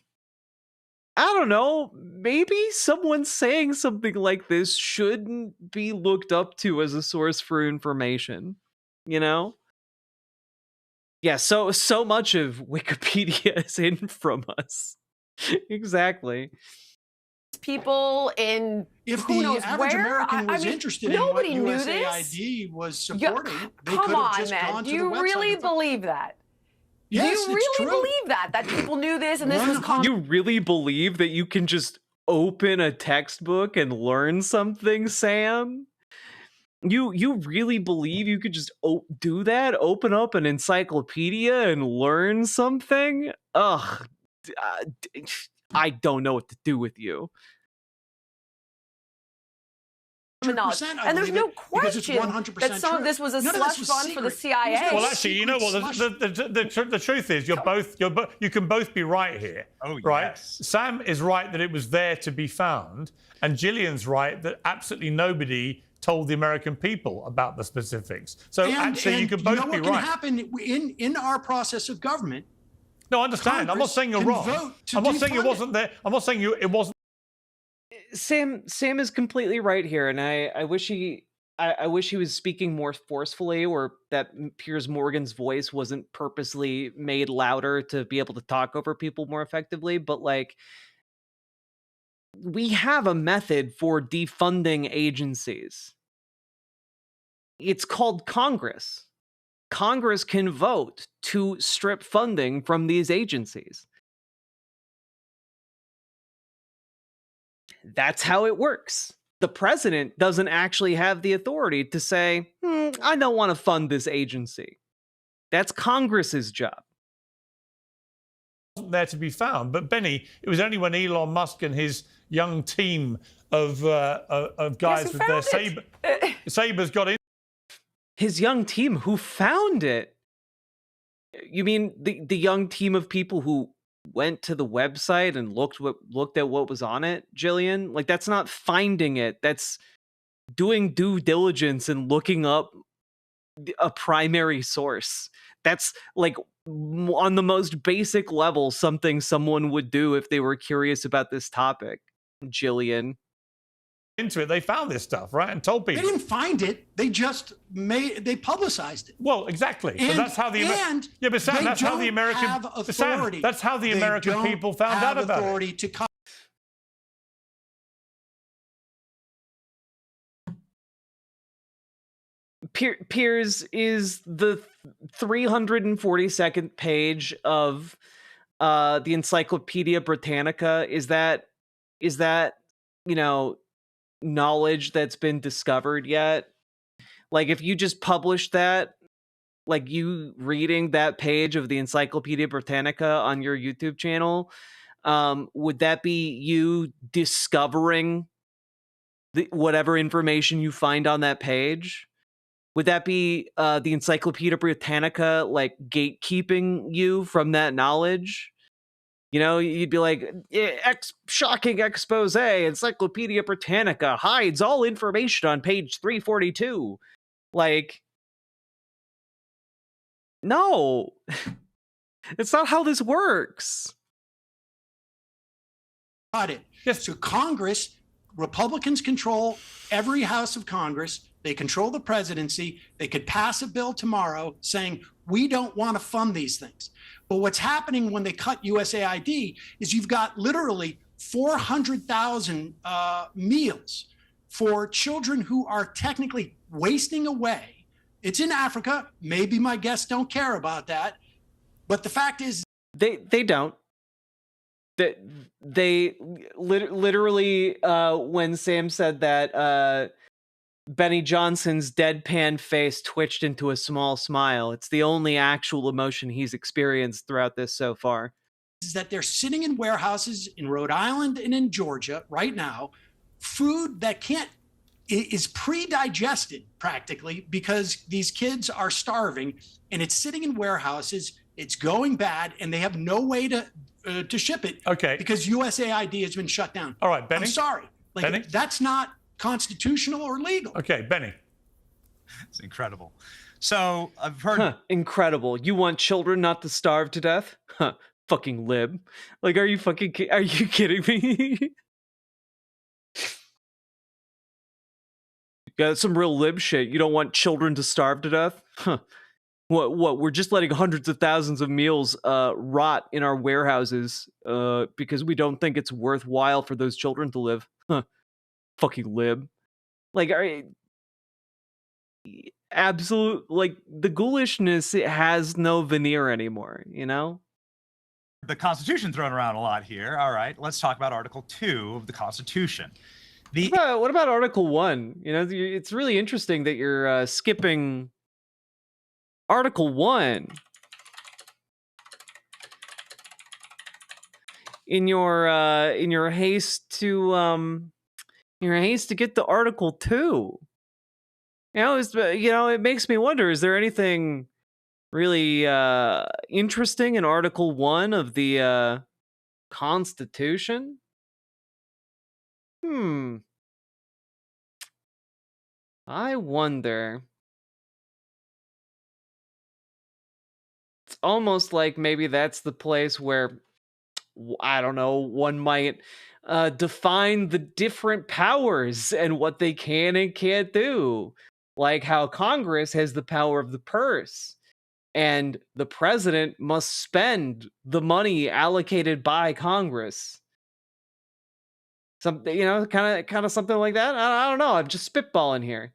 [SPEAKER 1] I don't know, maybe someone saying something like this shouldn't be looked up to as a source for information, you know? Yeah, so much of Wikipedia is hidden from us. Exactly.
[SPEAKER 11] People in
[SPEAKER 9] If
[SPEAKER 11] who
[SPEAKER 9] the
[SPEAKER 11] knows
[SPEAKER 9] average
[SPEAKER 11] where?
[SPEAKER 9] American was interested in what
[SPEAKER 11] nobody knew this.
[SPEAKER 9] USAID was supporting, they
[SPEAKER 11] Come
[SPEAKER 9] could have
[SPEAKER 11] on,
[SPEAKER 9] just
[SPEAKER 11] man.
[SPEAKER 9] gone
[SPEAKER 11] Do
[SPEAKER 9] to the
[SPEAKER 11] you
[SPEAKER 9] website.
[SPEAKER 11] really believe that?
[SPEAKER 9] Yes,
[SPEAKER 11] Do you
[SPEAKER 9] it's
[SPEAKER 11] really
[SPEAKER 9] true.
[SPEAKER 11] believe that people knew this and this was
[SPEAKER 1] You really believe that you can just open a textbook and learn something, Sam? You really believe you could just do that? Open up an encyclopedia and learn something? Ugh. I don't know what to do with you.
[SPEAKER 11] And there's no question that some of this was a slush fund for the CIA.
[SPEAKER 3] Well, actually, you know what? The truth is, you can both be right here.
[SPEAKER 6] Oh,
[SPEAKER 3] right?
[SPEAKER 6] yes.
[SPEAKER 3] Sam is right that it was there to be found, and Gillian's right that absolutely nobody told the American people about the specifics. So actually, you can both be right.
[SPEAKER 9] What can happen in our process of government?
[SPEAKER 3] No, I understand. I'm not saying you're wrong. I'm not saying it wasn't there. I'm not saying it wasn't.
[SPEAKER 1] Sam is completely right here, and I wish he was speaking more forcefully, or that Piers Morgan's voice wasn't purposely made louder to be able to talk over people more effectively. But like, we have a method for defunding agencies. It's called Congress. Congress can vote to strip funding from these agencies. That's how it works. The president doesn't actually have the authority to say, I don't want to fund this agency. That's Congress's job.
[SPEAKER 3] There to be found. But Benny, it was only when Elon Musk and his young team of guys with their sabers got in.
[SPEAKER 1] His young team who found it? You mean the young team of people who went to the website and looked at what was on it, Jillian? Like, that's not finding it. That's doing due diligence and looking up a primary source. That's like on the most basic level something someone would do if they were curious about this topic, Jillian.
[SPEAKER 3] Into it, they found this stuff, right, and told people.
[SPEAKER 9] They didn't find it. They just they publicized it.
[SPEAKER 3] Well, exactly.
[SPEAKER 9] And,
[SPEAKER 3] but that's how the but Sam, that's how the American Sam, that's how the American people found out about it.
[SPEAKER 1] Piers is the 342nd page of the Encyclopedia Britannica. Is that knowledge that's been discovered yet? Like, if you just published that, like you reading that page of the Encyclopedia Britannica on your YouTube channel, would that be you discovering whatever information you find on that page? Would that be the Encyclopedia Britannica like gatekeeping you from that knowledge? You'd be like, shocking expose, Encyclopedia Britannica hides all information on page 342. Like, no, it's not how this works.
[SPEAKER 9] cut it.
[SPEAKER 3] Yes.
[SPEAKER 9] So Congress, Republicans control every house of Congress. They control the presidency. They could pass a bill tomorrow saying, we don't want to fund these things. But what's happening when they cut USAID is you've got literally 400,000 meals for children who are technically wasting away. It's in Africa. Maybe my guests don't care about that. But the fact is,
[SPEAKER 1] they don't. They literally, when Sam said that, Benny Johnson's deadpan face twitched into a small smile. It's the only actual emotion he's experienced throughout this so far.
[SPEAKER 9] is that they're sitting in warehouses in Rhode Island and in Georgia right now, food that is pre-digested practically because these kids are starving, and it's sitting in warehouses. It's going bad, and they have no way to ship it.
[SPEAKER 3] Okay.
[SPEAKER 9] Because USAID has been shut down.
[SPEAKER 3] All right, Benny.
[SPEAKER 9] I'm sorry.
[SPEAKER 3] Benny?
[SPEAKER 9] That's not constitutional or legal.
[SPEAKER 3] Okay, Benny.
[SPEAKER 6] It's incredible. So I've heard
[SPEAKER 1] incredible. You want children not to starve to death? Huh. Fucking lib. Like, are you kidding me? Got some real lib shit. You don't want children to starve to death? Huh. What? We're just letting hundreds of thousands of meals rot in our warehouses because we don't think it's worthwhile for those children to live. Huh. Fucking lib. Like, absolute, like, the ghoulishness, it has no veneer anymore, you know?
[SPEAKER 6] The Constitution thrown around a lot here. All right, let's talk about Article 2 of the Constitution.
[SPEAKER 1] What about Article 1? You know, it's really interesting that you're skipping Article 1 in your haste to get to Article 2. It makes me wonder, is there anything really interesting in Article 1 of the Constitution? I wonder. It's almost like maybe that's the place where, I don't know, one might define the different powers and what they can and can't do. Like how Congress has the power of the purse, and the president must spend the money allocated by Congress. Something, kind of something like that. I don't know. I'm just spitballing here.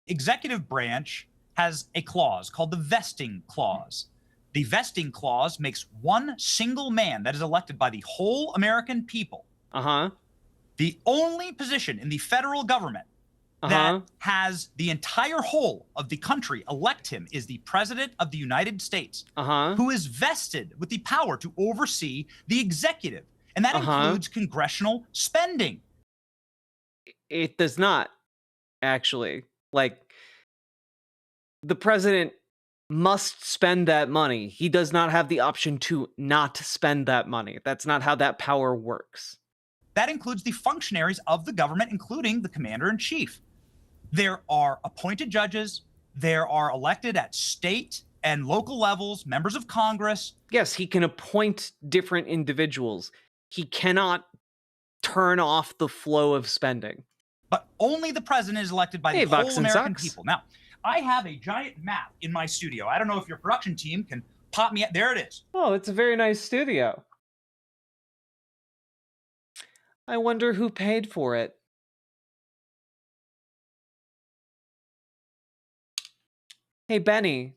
[SPEAKER 6] Executive branch has a clause called the vesting clause. The vesting clause makes one single man that is elected by the whole American people the only position in the federal government that has the entire whole of the country elect him is the President of the United States, who is vested with the power to oversee the executive. And that includes congressional spending.
[SPEAKER 1] It does not, actually. Like, the president must spend that money. He does not have the option to not spend that money. That's not how that power works.
[SPEAKER 6] That includes the functionaries of the government, including the commander-in-chief. There are appointed judges. There are elected at state and local levels, members of Congress.
[SPEAKER 1] Yes, he can appoint different individuals. He cannot turn off the flow of spending.
[SPEAKER 6] But only the president is elected by the whole American people. Now, I have a giant map in my studio. I don't know if your production team can pop me. There it is.
[SPEAKER 1] Oh, it's a very nice studio. I wonder who paid for it. Hey, Benny,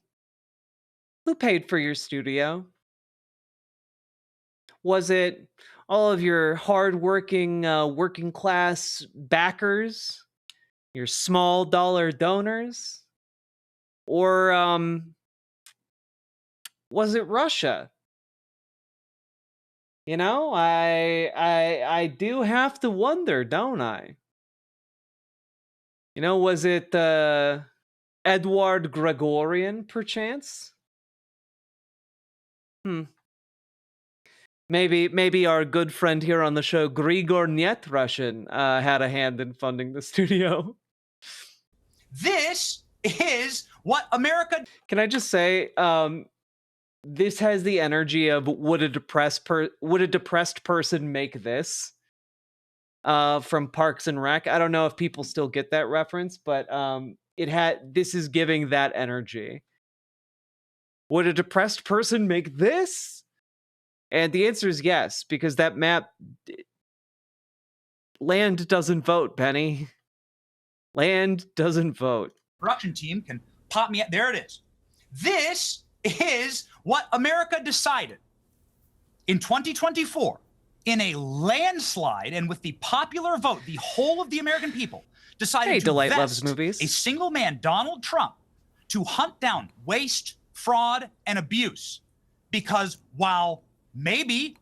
[SPEAKER 1] who paid for your studio? Was it all of your hard-working, working class backers? Your small dollar donors? Or, was it Russia? You know, I do have to wonder, don't I? You know, was it, Edward Gregorian, perchance? Maybe our good friend here on the show, Grigor Russian, had a hand in funding the studio.
[SPEAKER 6] This is what America...
[SPEAKER 1] Can I just say, this has the energy of would a depressed person make this? from Parks and Rec. I don't know if people still get that reference, but this is giving that energy. Would a depressed person make this? And the answer is yes, because that map, land doesn't vote, Benny. Land doesn't vote.
[SPEAKER 6] Production team can pop me. There it is. This is what America decided in 2024 in a landslide, and with the popular vote, the whole of the American people decided to
[SPEAKER 1] Delight
[SPEAKER 6] vest
[SPEAKER 1] loves movies.
[SPEAKER 6] a single man, Donald Trump, to hunt down waste, fraud, and abuse. Because while maybe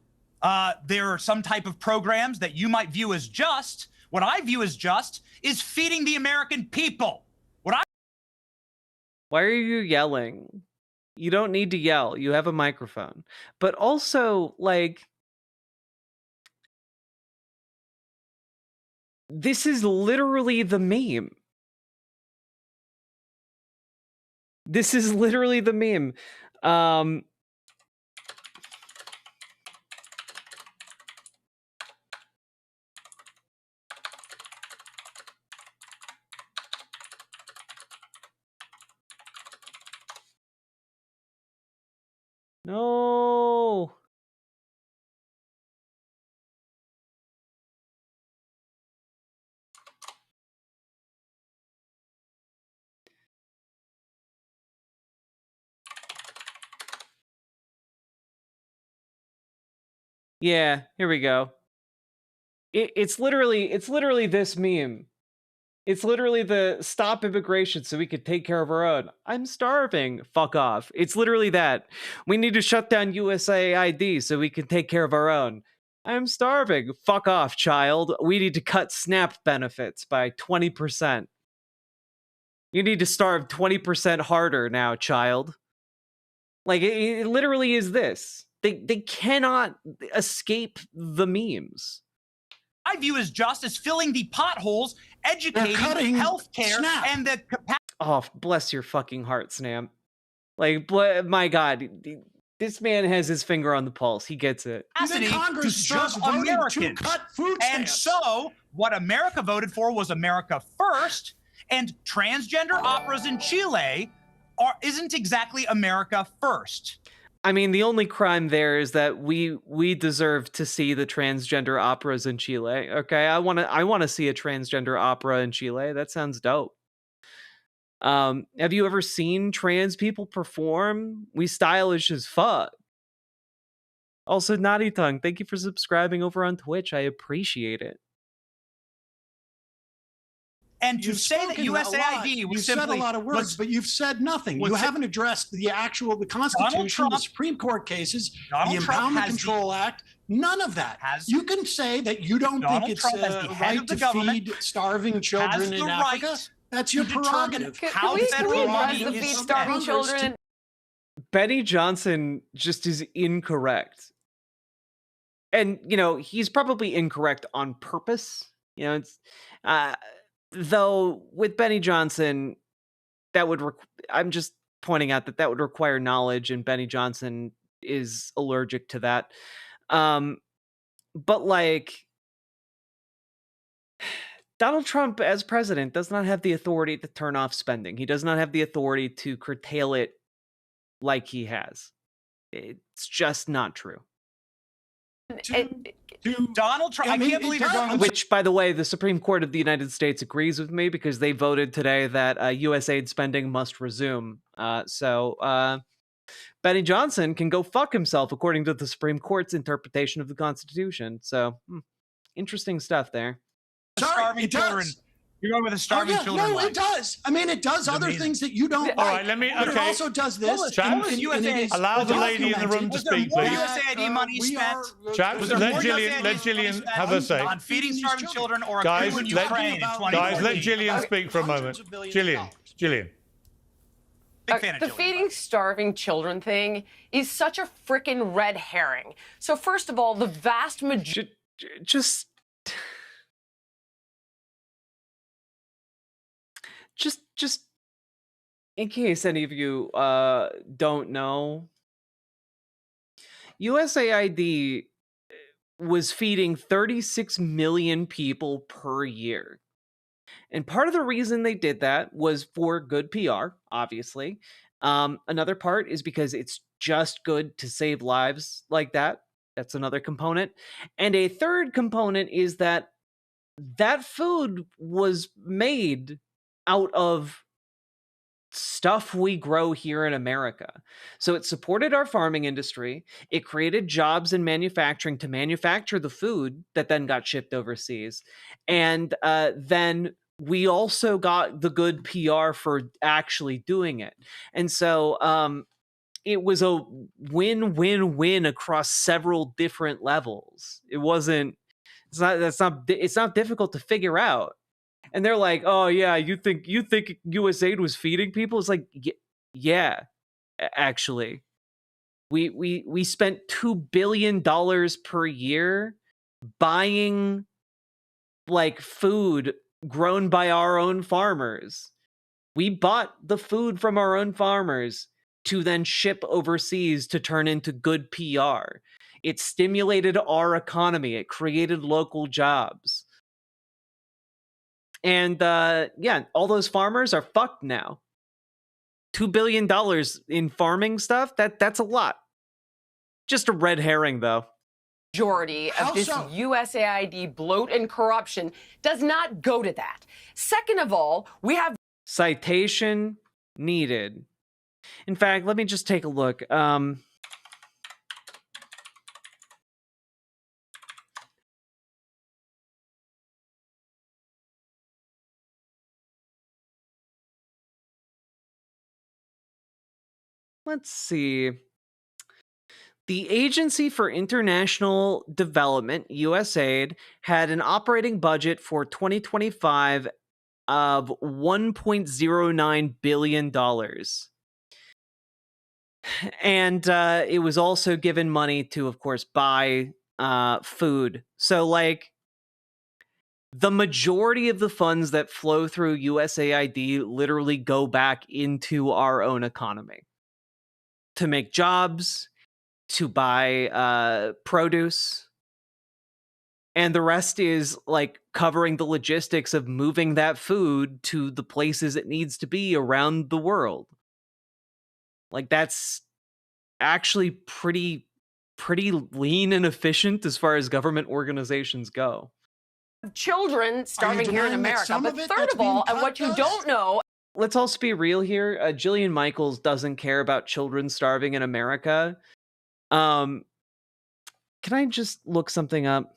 [SPEAKER 6] there are some type of programs that you might view as just, what I view as just is feeding the American people.
[SPEAKER 1] Why are you yelling? You don't need to yell. You have a microphone. But also, like, this is literally the meme. This is literally the meme. No. Yeah, here we go. It's literally this meme. It's literally the stop immigration so we could take care of our own. I'm starving. Fuck off. It's literally that. We need to shut down USAID so we can take care of our own. I'm starving. Fuck off, child. We need to cut SNAP benefits by 20%. You need to starve 20% harder now, child. Like, it literally is this. They cannot escape the memes.
[SPEAKER 6] I view as just as filling the potholes, educating, healthcare, and the capacity.
[SPEAKER 1] Oh, bless your fucking heart, Snap. Like, my God, this man has his finger on the pulse. He gets it.
[SPEAKER 9] Congress
[SPEAKER 6] To serve
[SPEAKER 9] just voted
[SPEAKER 6] Americans.
[SPEAKER 9] to cut food
[SPEAKER 6] And
[SPEAKER 9] stamps.
[SPEAKER 6] so, what America voted for was America first, and transgender operas in Chile isn't exactly America first.
[SPEAKER 1] I mean, the only crime there is that we deserve to see the transgender operas in Chile. Okay, I want to see a transgender opera in Chile. That sounds dope. Have you ever seen trans people perform? We stylish as fuck. Also, Naughty Tongue, thank you for subscribing over on Twitch. I appreciate it.
[SPEAKER 6] And to say that USAID was
[SPEAKER 9] you've
[SPEAKER 6] simply
[SPEAKER 9] said a lot of words, but you've said nothing. You haven't addressed the Constitution, the Supreme Court cases, the Impoundment Control Act. None of that. You can say that you don't think it's right to feed starving children in Africa. That's your prerogative.
[SPEAKER 11] Can we address the feed starving children?
[SPEAKER 1] Benny Johnson just is incorrect. And, you know, he's probably incorrect on purpose. You know, it's... though with Benny Johnson, that would I'm just pointing out that would require knowledge, and Benny Johnson is allergic to that. But like, Donald Trump as president does not have the authority to turn off spending. He does not have the authority to curtail it like he has. It's just not true.
[SPEAKER 6] Donald Trump, I can't believe you're going.
[SPEAKER 1] Which, by the way, the Supreme Court of the United States agrees with me because they voted today that USAID spending must resume. So Benny Johnson can go fuck himself according to the Supreme Court's interpretation of the Constitution. So interesting stuff there.
[SPEAKER 6] Starving children. You're going with the starving children.
[SPEAKER 9] No, it does. I mean, it does other things that you don't like.
[SPEAKER 3] All right, let me.
[SPEAKER 9] But it also does this.
[SPEAKER 3] Chaps, allow the lady in the room to speak, please.
[SPEAKER 6] USAID money spent.
[SPEAKER 3] Chaps, let Gillian have her say.
[SPEAKER 6] On feeding starving children or
[SPEAKER 3] guys,
[SPEAKER 6] a coup in Ukraine in 2020.
[SPEAKER 3] Guys, let Gillian speak for a moment. Gillian.
[SPEAKER 11] The feeding starving children thing is such a freaking red herring. So first of all, the vast majority...
[SPEAKER 1] Just in case any of you don't know, USAID was feeding 36 million people per year. And part of the reason they did that was for good PR, obviously. Another part is because it's just good to save lives like that. That's another component. And a third component is that that food was made out of stuff we grow here in America. So it supported our farming industry. It created jobs in manufacturing to manufacture the food that then got shipped overseas. And then we also got the good PR for actually doing it. And so it was a win-win-win across several different levels. It's not difficult to figure out. And they're like, "Oh yeah, you think USAID was feeding people?" It's like, yeah, actually, we spent $2 billion per year buying like food grown by our own farmers. We bought the food from our own farmers to then ship overseas to turn into good PR. It stimulated our economy. It created local jobs. And yeah, all those farmers are fucked now. $2 billion in farming stuff, that's a lot. Just a red herring, though.
[SPEAKER 11] Majority of this USAID bloat and corruption does not go to that. Second of all, we have
[SPEAKER 1] citation needed. In fact, let me just take a look. Let's see. The Agency for International Development, USAID, had an operating budget for 2025 of $1.09 billion. And it was also given money to, of course, buy food. So, like, the majority of the funds that flow through USAID literally go back into our own economy to make jobs, to buy produce, and the rest is like covering the logistics of moving that food to the places it needs to be around the world. Like, that's actually pretty lean and efficient as far as government organizations go.
[SPEAKER 11] Children starving here in America. But third of all, and what you don't know.
[SPEAKER 1] Let's also be real here. Jillian Michaels doesn't care about children starving in America. Can I just look something up?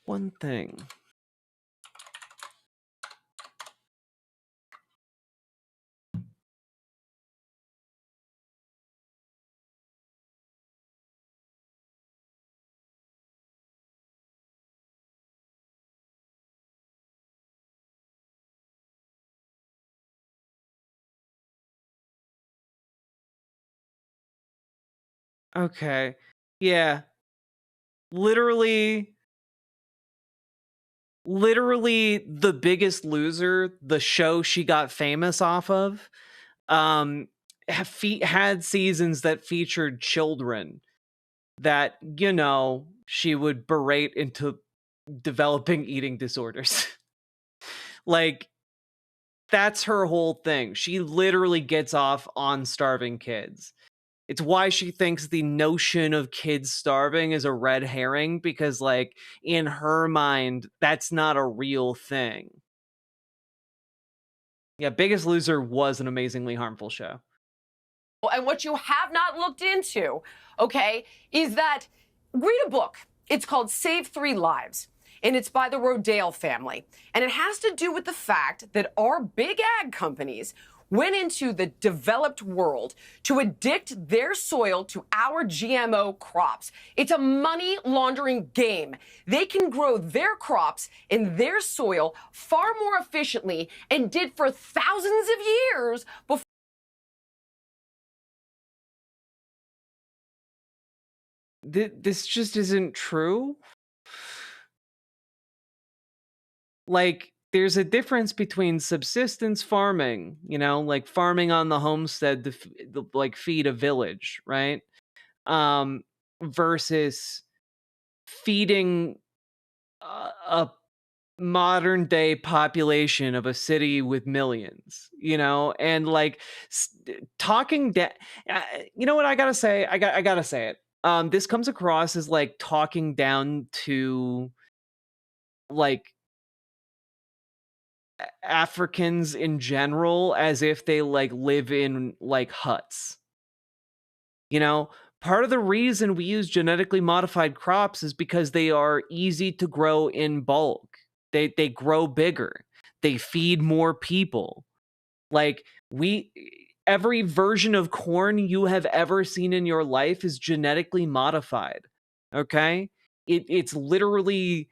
[SPEAKER 1] One thing. Okay. Yeah. Literally The Biggest Loser, the show she got famous off of, had seasons that featured children that, you know, she would berate into developing eating disorders. Like, that's her whole thing. She literally gets off on starving kids. It's why she thinks the notion of kids starving is a red herring, because, like, in her mind, that's not a real thing. Yeah, Biggest Loser was an amazingly harmful show.
[SPEAKER 11] And what you have not looked into, okay, is that read a book. It's called Save 3 Lives, and it's by the Rodale family. And it has to do with the fact that our big ag companies went into the developed world to addict their soil to our GMO crops. It's a money laundering game. They can grow their crops in their soil far more efficiently and did for thousands of years before.
[SPEAKER 1] this just isn't true. Like, there's a difference between subsistence farming, like farming on the homestead to like feed a village, right? Versus feeding a modern day population of a city with millions, and like talking down. You know what I gotta say? I gotta say it. This comes across as like talking down to like Africans in general, as if they like live in like huts. Part of the reason we use genetically modified crops is because they are easy to grow in bulk. They grow bigger. They feed more people. Like every version of corn you have ever seen in your life is genetically modified. Okay? It's literally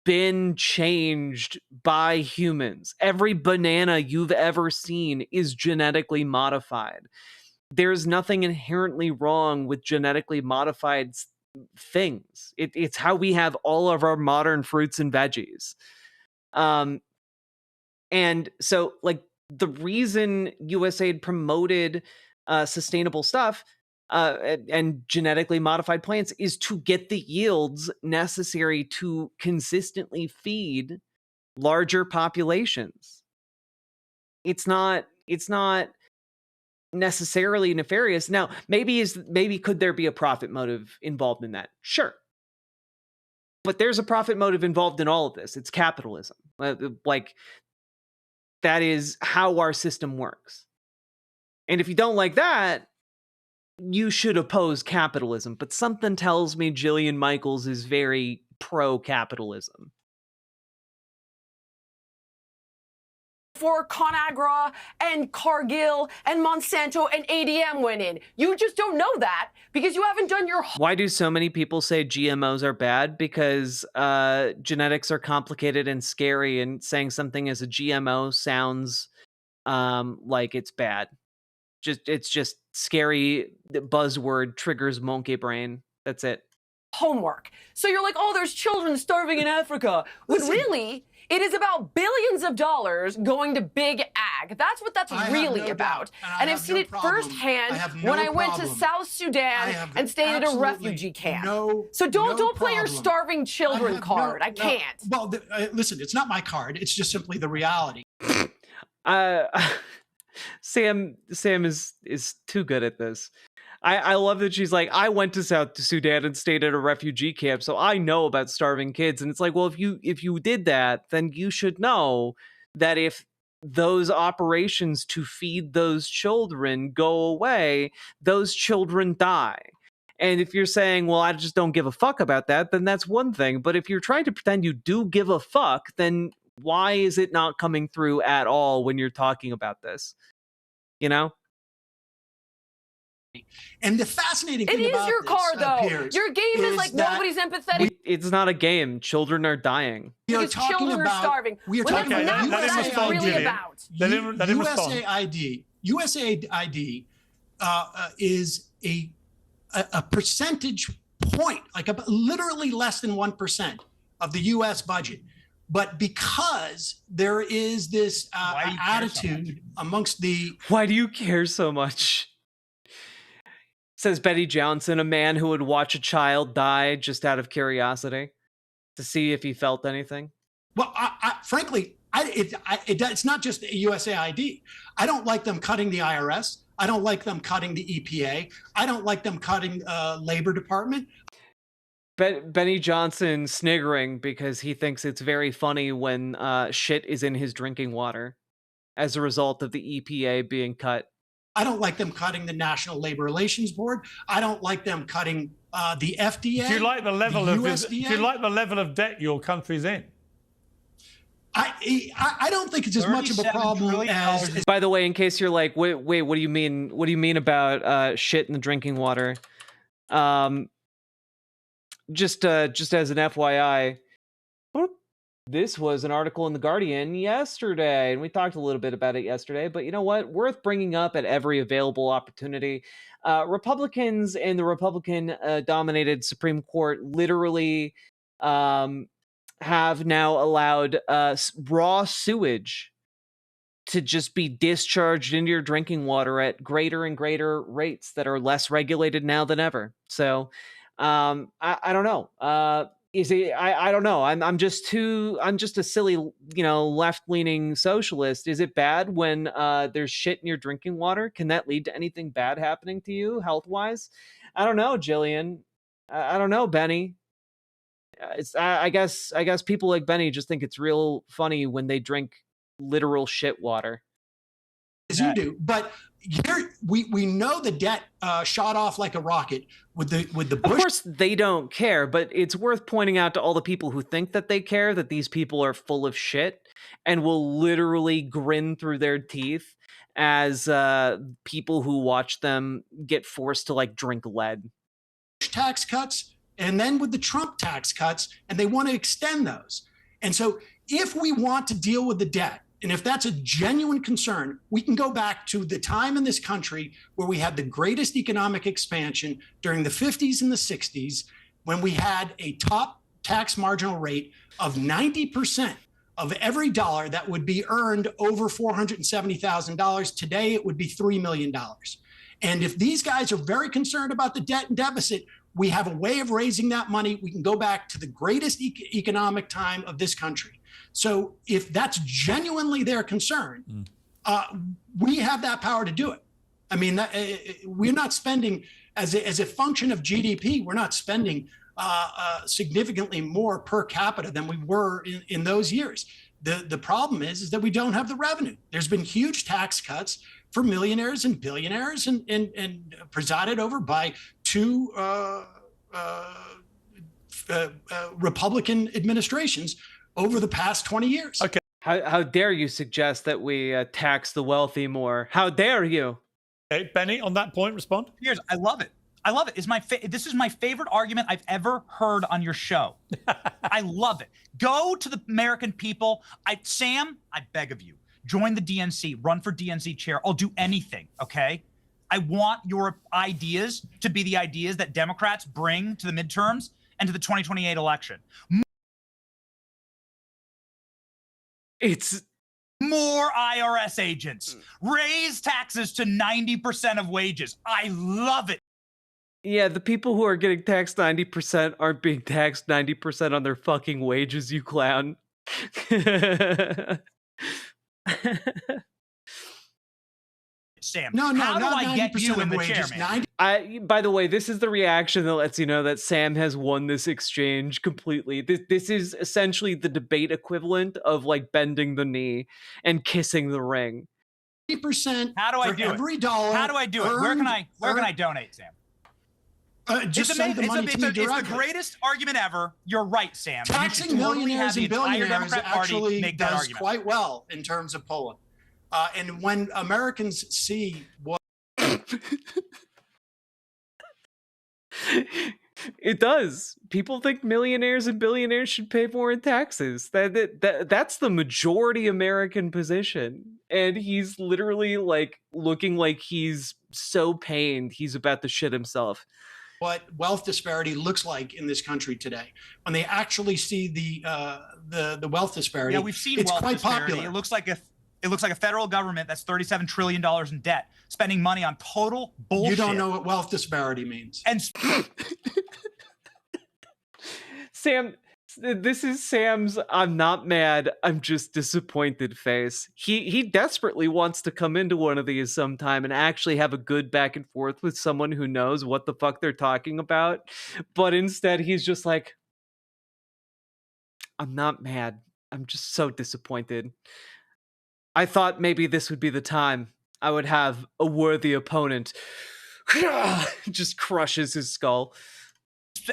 [SPEAKER 1] been changed by humans. Every banana you've ever seen is genetically modified. There's nothing inherently wrong with genetically modified things. It's how we have all of our modern fruits and veggies. And so, like, the reason USAID promoted sustainable stuff and genetically modified plants is to get the yields necessary to consistently feed larger populations. It's not necessarily nefarious. Now, maybe could there be a profit motive involved in that? Sure. But there's a profit motive involved in all of this. It's capitalism. Like, that is how our system works. And if you don't like that, you should oppose capitalism. But something tells me Jillian Michaels is very pro-capitalism.
[SPEAKER 11] Before ConAgra and Cargill and Monsanto and ADM went in. You just don't know that because you haven't done your...
[SPEAKER 1] Why do so many people say GMOs are bad? Because genetics are complicated and scary, and saying something as a GMO sounds like it's bad. It's just scary. The buzzword triggers monkey brain. That's it.
[SPEAKER 11] Homework. So you're like, oh, there's children starving in Africa. When really, it is about billions of dollars going to big ag. That's what that's really about. And I've seen it firsthand when I went to South Sudan and stayed at a refugee camp. So don't play your starving children card. I can't.
[SPEAKER 9] Well, listen, it's not my card. It's just simply the reality.
[SPEAKER 1] Sam is too good at this. I love that she's like, I went to South Sudan and stayed at a refugee camp, so I know about starving kids. And it's like, well, if you did that, then you should know that if those operations to feed those children go away, those children die. And if you're saying, well, I just don't give a fuck about that, then that's one thing. But if you're trying to pretend you do give a fuck, then why is it not coming through at all when you're talking about this?
[SPEAKER 9] And the fascinating thing about
[SPEAKER 11] it is your car, though.
[SPEAKER 9] Piers,
[SPEAKER 11] your game is like nobody's empathetic.
[SPEAKER 1] It's not a game. Children are dying.
[SPEAKER 11] Because children are starving.
[SPEAKER 9] We are talking about
[SPEAKER 11] USAID.
[SPEAKER 9] USAID is a percentage point, like literally less than 1% of the U.S. budget. But because there is this attitude amongst the...
[SPEAKER 1] Why do you care so much? Says Betty Johnson, a man who would watch a child die just out of curiosity to see if he felt anything.
[SPEAKER 9] Well, frankly, it's not just USAID. I don't like them cutting the IRS. I don't like them cutting the EPA. I don't like them cutting Labor Department.
[SPEAKER 1] Benny Johnson sniggering because he thinks it's very funny when shit is in his drinking water as a result of the EPA being cut.
[SPEAKER 9] I don't like them cutting the National Labor Relations Board. I don't like them cutting the FDA.
[SPEAKER 3] Do you like the level of USDA? Do you like the level of debt your country's in?
[SPEAKER 9] I don't think it's as much of a problem as.
[SPEAKER 1] By the way, in case you're like, wait, what do you mean? What do you mean about shit in the drinking water? Just as an FYI, this was an article in The Guardian yesterday, and we talked a little bit about it yesterday, but you know what? Worth bringing up at every available opportunity. Republicans in the Republican dominated Supreme Court literally have now allowed raw sewage to just be discharged into your drinking water at greater and greater rates that are less regulated now than ever. So I don't know. I don't know. I'm just a silly, left-leaning socialist. Is it bad when there's shit in your drinking water? Can that lead to anything bad happening to you health-wise? I don't know, Jillian. I don't know, Benny. I guess people like Benny just think it's real funny when they drink literal shit water.
[SPEAKER 9] As you do, but here we know the debt shot off like a rocket with the Bush.
[SPEAKER 1] Of course, they don't care, but it's worth pointing out to all the people who think that they care that these people are full of shit and will literally grin through their teeth as people who watch them get forced to drink lead.
[SPEAKER 9] Tax cuts, and then with the Trump tax cuts, and they want to extend those. And so, if we want to deal with the debt, and if that's a genuine concern, we can go back to the time in this country where we had the greatest economic expansion during the 50s and the 60s, when we had a top tax marginal rate of 90% of every dollar that would be earned over $470,000. Today, it would be $3 million. And if these guys are very concerned about the debt and deficit, we have a way of raising that money. We can go back to the greatest economic time of this country. So if that's genuinely their concern, we have that power to do it. I mean, we're not spending, as a function of GDP, we're not spending significantly more per capita than we were in those years. The problem is that we don't have the revenue. There's been huge tax cuts for millionaires and billionaires and presided over by two Republican administrations over the past 20 years.
[SPEAKER 3] Okay.
[SPEAKER 1] How dare you suggest that we tax the wealthy more? How dare you?
[SPEAKER 3] Okay, Benny, on that point, respond.
[SPEAKER 6] I love it. I love it. This is my favorite argument I've ever heard on your show. I love it. Go to the American people. Sam, I beg of you, join the DNC, run for DNC chair. I'll do anything, okay? I want your ideas to be the ideas that Democrats bring to the midterms and to the 2028 election.
[SPEAKER 1] It's
[SPEAKER 6] more IRS agents. Raise taxes to 90% of wages. I love it.
[SPEAKER 1] Yeah, the people who are getting taxed 90% aren't being taxed 90% on their fucking wages, you clown.
[SPEAKER 6] Sam,
[SPEAKER 9] no,
[SPEAKER 6] how do
[SPEAKER 9] not
[SPEAKER 6] I get you in the chair, man?
[SPEAKER 1] By the way, this is the reaction that lets you know that Sam has won this exchange completely. This is essentially the debate equivalent of bending the knee and kissing the ring.
[SPEAKER 9] 80%
[SPEAKER 6] How do I do
[SPEAKER 9] every
[SPEAKER 6] it?
[SPEAKER 9] dollar.
[SPEAKER 6] How do I do it? Where can I donate, Sam?
[SPEAKER 9] Just send the money to me directly.
[SPEAKER 6] It's the greatest argument ever. You're right, Sam.
[SPEAKER 9] Taxing millionaires and billionaires actually does
[SPEAKER 6] argument
[SPEAKER 9] quite well in terms of Poland. And when Americans see what
[SPEAKER 1] it does, people think millionaires and billionaires should pay more in taxes. That's the majority American position, and he's literally looking like he's so pained he's about to shit himself.
[SPEAKER 9] What wealth disparity looks like in this country today, when they actually see the wealth disparity,
[SPEAKER 6] yeah, we've seen
[SPEAKER 9] it's
[SPEAKER 6] wealth
[SPEAKER 9] quite
[SPEAKER 6] disparity.
[SPEAKER 9] popular.
[SPEAKER 6] It looks like a federal government that's $37 trillion in debt, spending money on total bullshit.
[SPEAKER 9] You don't know what wealth disparity means.
[SPEAKER 6] And
[SPEAKER 1] Sam, this is Sam's I'm not mad, I'm just disappointed face. He desperately wants to come into one of these sometime and actually have a good back and forth with someone who knows what the fuck they're talking about. But instead he's just like, I'm not mad, I'm just so disappointed. I thought maybe this would be the time I would have a worthy opponent. Just crushes his skull.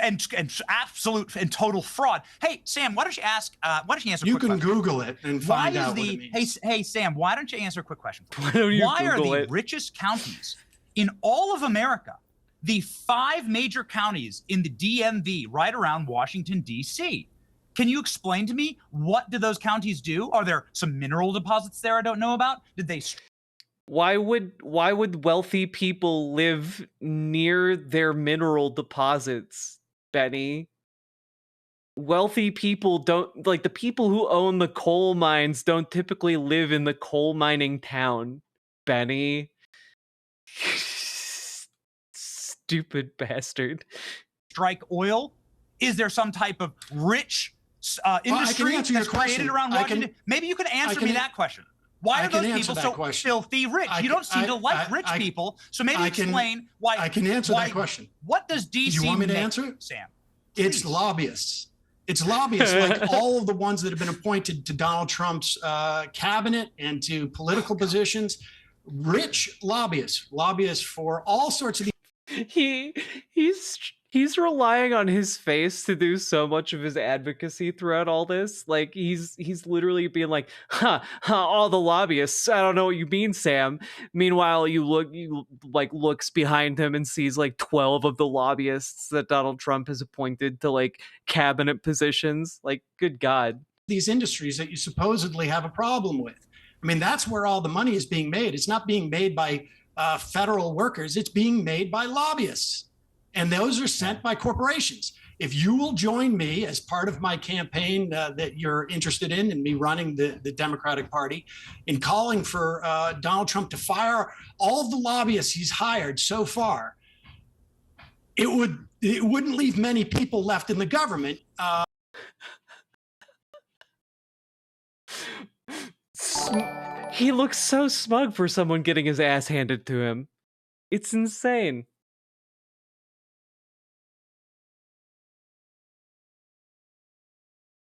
[SPEAKER 6] And absolute and total fraud. Hey, Sam, why don't you answer a quick question?
[SPEAKER 9] You can Google it and find out what it means.
[SPEAKER 6] Hey, Sam, why don't you answer a quick question?
[SPEAKER 1] Why
[SPEAKER 6] are the richest counties in all of America the 5 major counties in the DMV right around Washington, D.C.? Can you explain to me what do those counties do? Are there some mineral deposits there I don't know about? Did they
[SPEAKER 1] Why would wealthy people live near their mineral deposits, Benny? Wealthy people don't, like, the people who own the coal mines don't typically live in the coal mining town, Benny. Stupid bastard.
[SPEAKER 6] Strike oil? Is there some type of rich industry that's created around Washington? Maybe you can answer me that question. Why are those people so filthy rich? You don't seem to like rich people, so maybe explain why.
[SPEAKER 9] I can answer that question.
[SPEAKER 6] What does DC
[SPEAKER 9] You want me to
[SPEAKER 6] make,
[SPEAKER 9] answer it?
[SPEAKER 6] Sam?
[SPEAKER 9] It's lobbyists. It's lobbyists like all of the ones that have been appointed to Donald Trump's cabinet and to political positions. Rich lobbyists for all sorts of.
[SPEAKER 1] He's relying on his face to do so much of his advocacy throughout all this. Like he's literally being like, all the lobbyists. I don't know what you mean, Sam. Meanwhile, you looks behind him and sees like 12 of the lobbyists that Donald Trump has appointed to like cabinet positions. Like, good God.
[SPEAKER 9] These industries that you supposedly have a problem with. I mean, that's where all the money is being made. It's not being made by federal workers. It's being made by lobbyists. And those are sent by corporations. If you will join me as part of my campaign that you're interested in me running the Democratic Party, in calling for Donald Trump to fire all of the lobbyists he's hired so far, it wouldn't leave many people left in the government.
[SPEAKER 1] He looks so smug for someone getting his ass handed to him. It's insane.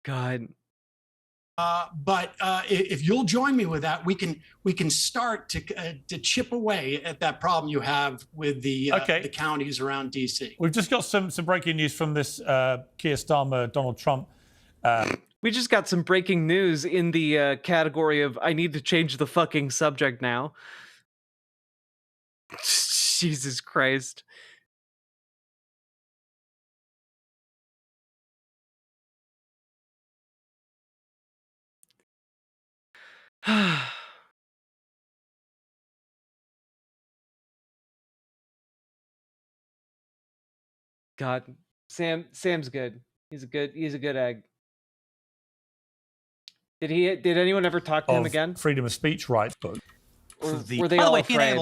[SPEAKER 1] God.
[SPEAKER 9] But if you'll join me with that, we can start to chip away at that problem you have with the counties around DC.
[SPEAKER 3] We've just got some breaking news from this Keir Starmer, Donald Trump.
[SPEAKER 1] We just got some breaking news in the category of I need to change the fucking subject now. Jesus Christ. God, Sam's good. He's a good egg. Did anyone ever talk to him again?
[SPEAKER 3] Freedom of speech rights book.
[SPEAKER 1] Were they all afraid?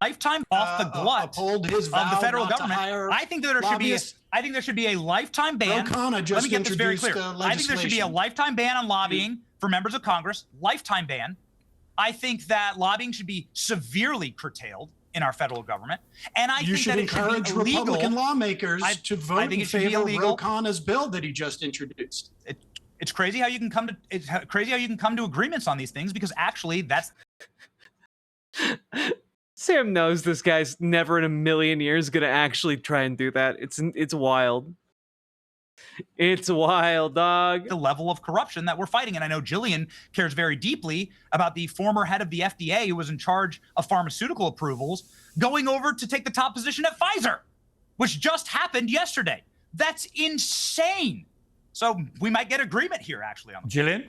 [SPEAKER 6] Lifetime off the glut of the federal government. I think that there should be a lifetime ban. Let me get this very clear. I think there should be a lifetime ban on lobbying for members of Congress. Lifetime ban. I think that lobbying should be severely curtailed in our federal government, and I think that it should encourage
[SPEAKER 9] Republican lawmakers to vote in favor of Ro Khanna's bill that he just introduced.
[SPEAKER 6] It's crazy how you can come to agreements on these things, because actually that's.
[SPEAKER 1] Sam knows this guy's never in a million years gonna actually try and do that. It's wild. It's wild, dog.
[SPEAKER 6] The level of corruption that we're fighting. And I know Jillian cares very deeply about the former head of the FDA who was in charge of pharmaceutical approvals going over to take the top position at Pfizer, which just happened yesterday. That's insane. So we might get agreement here, actually.
[SPEAKER 3] Jillian?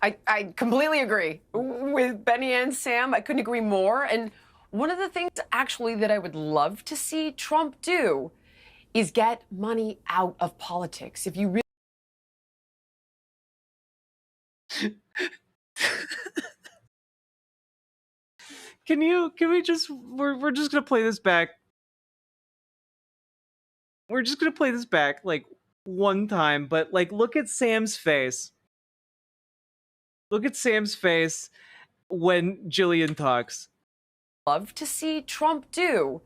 [SPEAKER 11] I completely agree with Benny and Sam. I couldn't agree more. And one of the things actually that I would love to see Trump do is get money out of politics. If you really
[SPEAKER 1] we're just gonna play this back. We're just gonna play this back like one time, but like look at Sam's face. Look at Sam's face when Jillian talks.
[SPEAKER 11] Love to see Trump do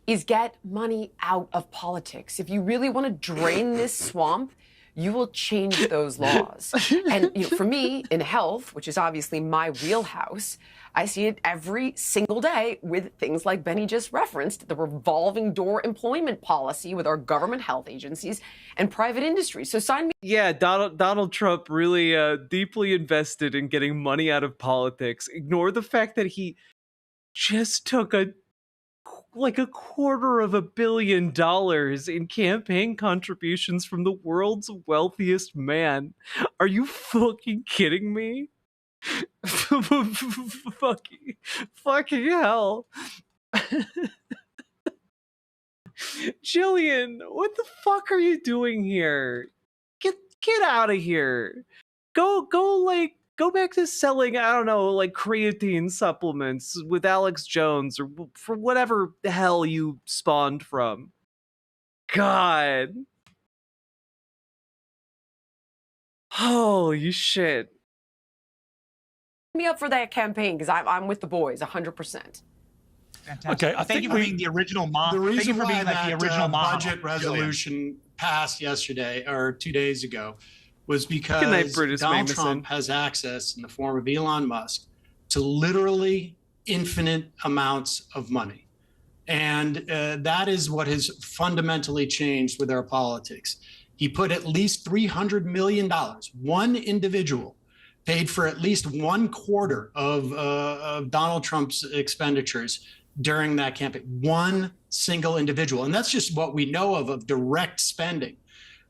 [SPEAKER 11] is get money out of politics. If you really want to drain this swamp, you will change those laws. And for me, in health, which is obviously my wheelhouse, I see it every single day with things like Benny just referenced, the revolving door employment policy with our government health agencies and private industry. So sign me.
[SPEAKER 1] Yeah, Donald Trump really deeply invested in getting money out of politics. Ignore the fact that he just took $250 million in campaign contributions from the world's wealthiest man. Are you fucking kidding me? fucking hell. Jillian, what the fuck are you doing here? Get out of here. Go back to selling, I don't know, like creatine supplements with Alex Jones or for whatever the hell you spawned from. God. Holy shit.
[SPEAKER 11] Me up for that campaign because I'm with the boys 100%.
[SPEAKER 6] Fantastic.
[SPEAKER 3] Okay,
[SPEAKER 6] Thank you for being the original mob.
[SPEAKER 9] The
[SPEAKER 6] Thank you
[SPEAKER 9] reason
[SPEAKER 6] for
[SPEAKER 9] why
[SPEAKER 6] being like
[SPEAKER 9] that
[SPEAKER 6] the original mob.
[SPEAKER 9] budget resolution passed yesterday or 2 days ago was because
[SPEAKER 1] Good night, Brutus
[SPEAKER 9] Donald
[SPEAKER 1] Magnuson.
[SPEAKER 9] Trump has access in the form of Elon Musk to literally infinite amounts of money. And that is what has fundamentally changed with our politics. He put at least $300 million, one individual paid for at least 1/4 of Donald Trump's expenditures during that campaign. One single individual. And that's just what we know of direct spending.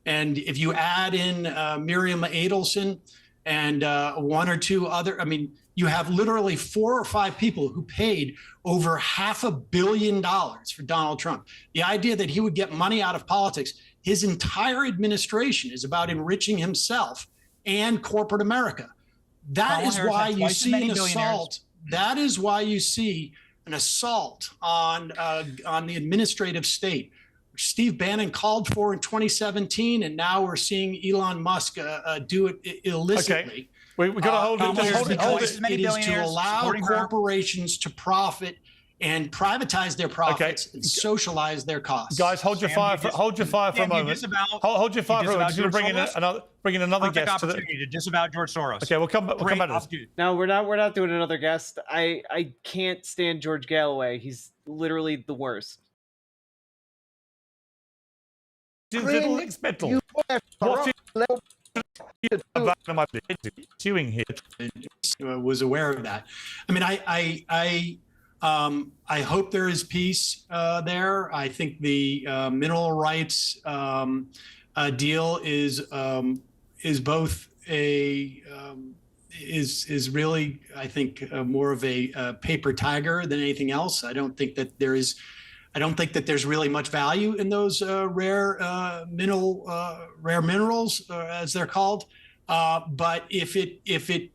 [SPEAKER 9] And if you add in Miriam Adelson and one or two other, I mean, you have literally 4 or 5 people who paid over $500 million for Donald Trump. The idea that he would get money out of politics, his entire administration is about enriching himself and corporate America. That is why you see an assault. That is why you see an assault on the administrative state, which Steve Bannon called for in 2017, and now we're seeing Elon Musk do it illicitly.
[SPEAKER 3] Okay. We got to hold it.
[SPEAKER 9] Hold it. It is to allow corporations to profit and privatize their profits and socialize their costs.
[SPEAKER 3] Guys, hold your fire for a moment. Hold your fire for a moment. Just bring in another guest
[SPEAKER 6] to disavow George Soros.
[SPEAKER 3] Okay, we'll come back to this.
[SPEAKER 1] No, we're not doing another guest. I can't stand George Galloway. He's literally the worst.
[SPEAKER 3] Expectal. Chewing here.
[SPEAKER 9] Was aware of that. I mean, I hope there is peace there. I think the mineral rights deal is both is really, I think, more of a paper tiger than anything else. I don't think that there's really much value in those rare minerals, as they're called. But if it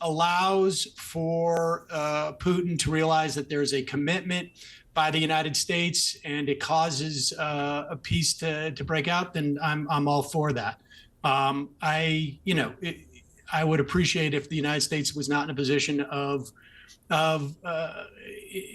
[SPEAKER 9] allows for Putin to realize that there's a commitment by the United States and it causes a peace to break out, then I'm all for that. I would appreciate if the United States was not in a position of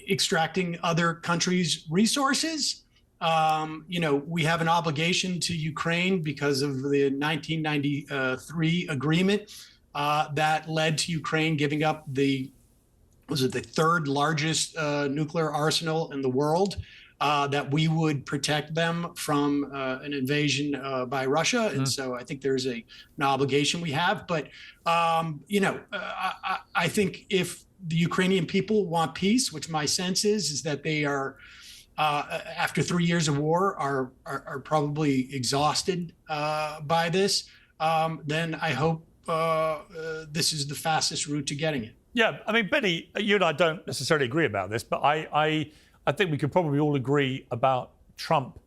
[SPEAKER 9] extracting other countries' resources. We have an obligation to Ukraine because of the 1993 agreement that led to Ukraine giving up the third largest nuclear arsenal in the world, that we would protect them from an invasion by Russia. And so I think there's an obligation we have. But, I think if the Ukrainian people want peace, which my sense is that they are, after 3 years of war, are probably exhausted by this, then I hope this is the fastest route to getting it.
[SPEAKER 3] Yeah, I mean, Benny, you and I don't necessarily agree about this, but I think we could probably all agree about Trump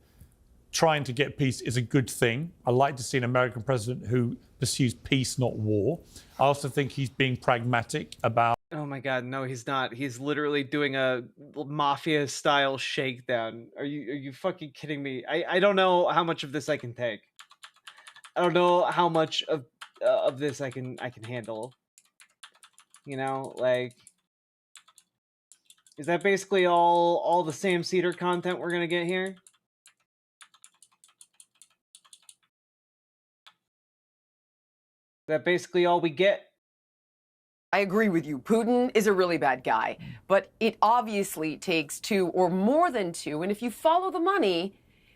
[SPEAKER 3] trying to get peace is a good thing. I like to see an American president who pursues peace, not war. I also think he's being pragmatic about...
[SPEAKER 1] Oh my God, no, he's not. He's literally doing a mafia-style shakedown. Are you fucking kidding me? I don't know how much of this I can take. I don't know how much of this I can handle. Like, is that basically all the Sam Seder content we're gonna get here? Is that basically all we get?
[SPEAKER 11] I agree with you. Putin is a really bad guy, but it obviously takes 2 or more than 2. And if you follow the money,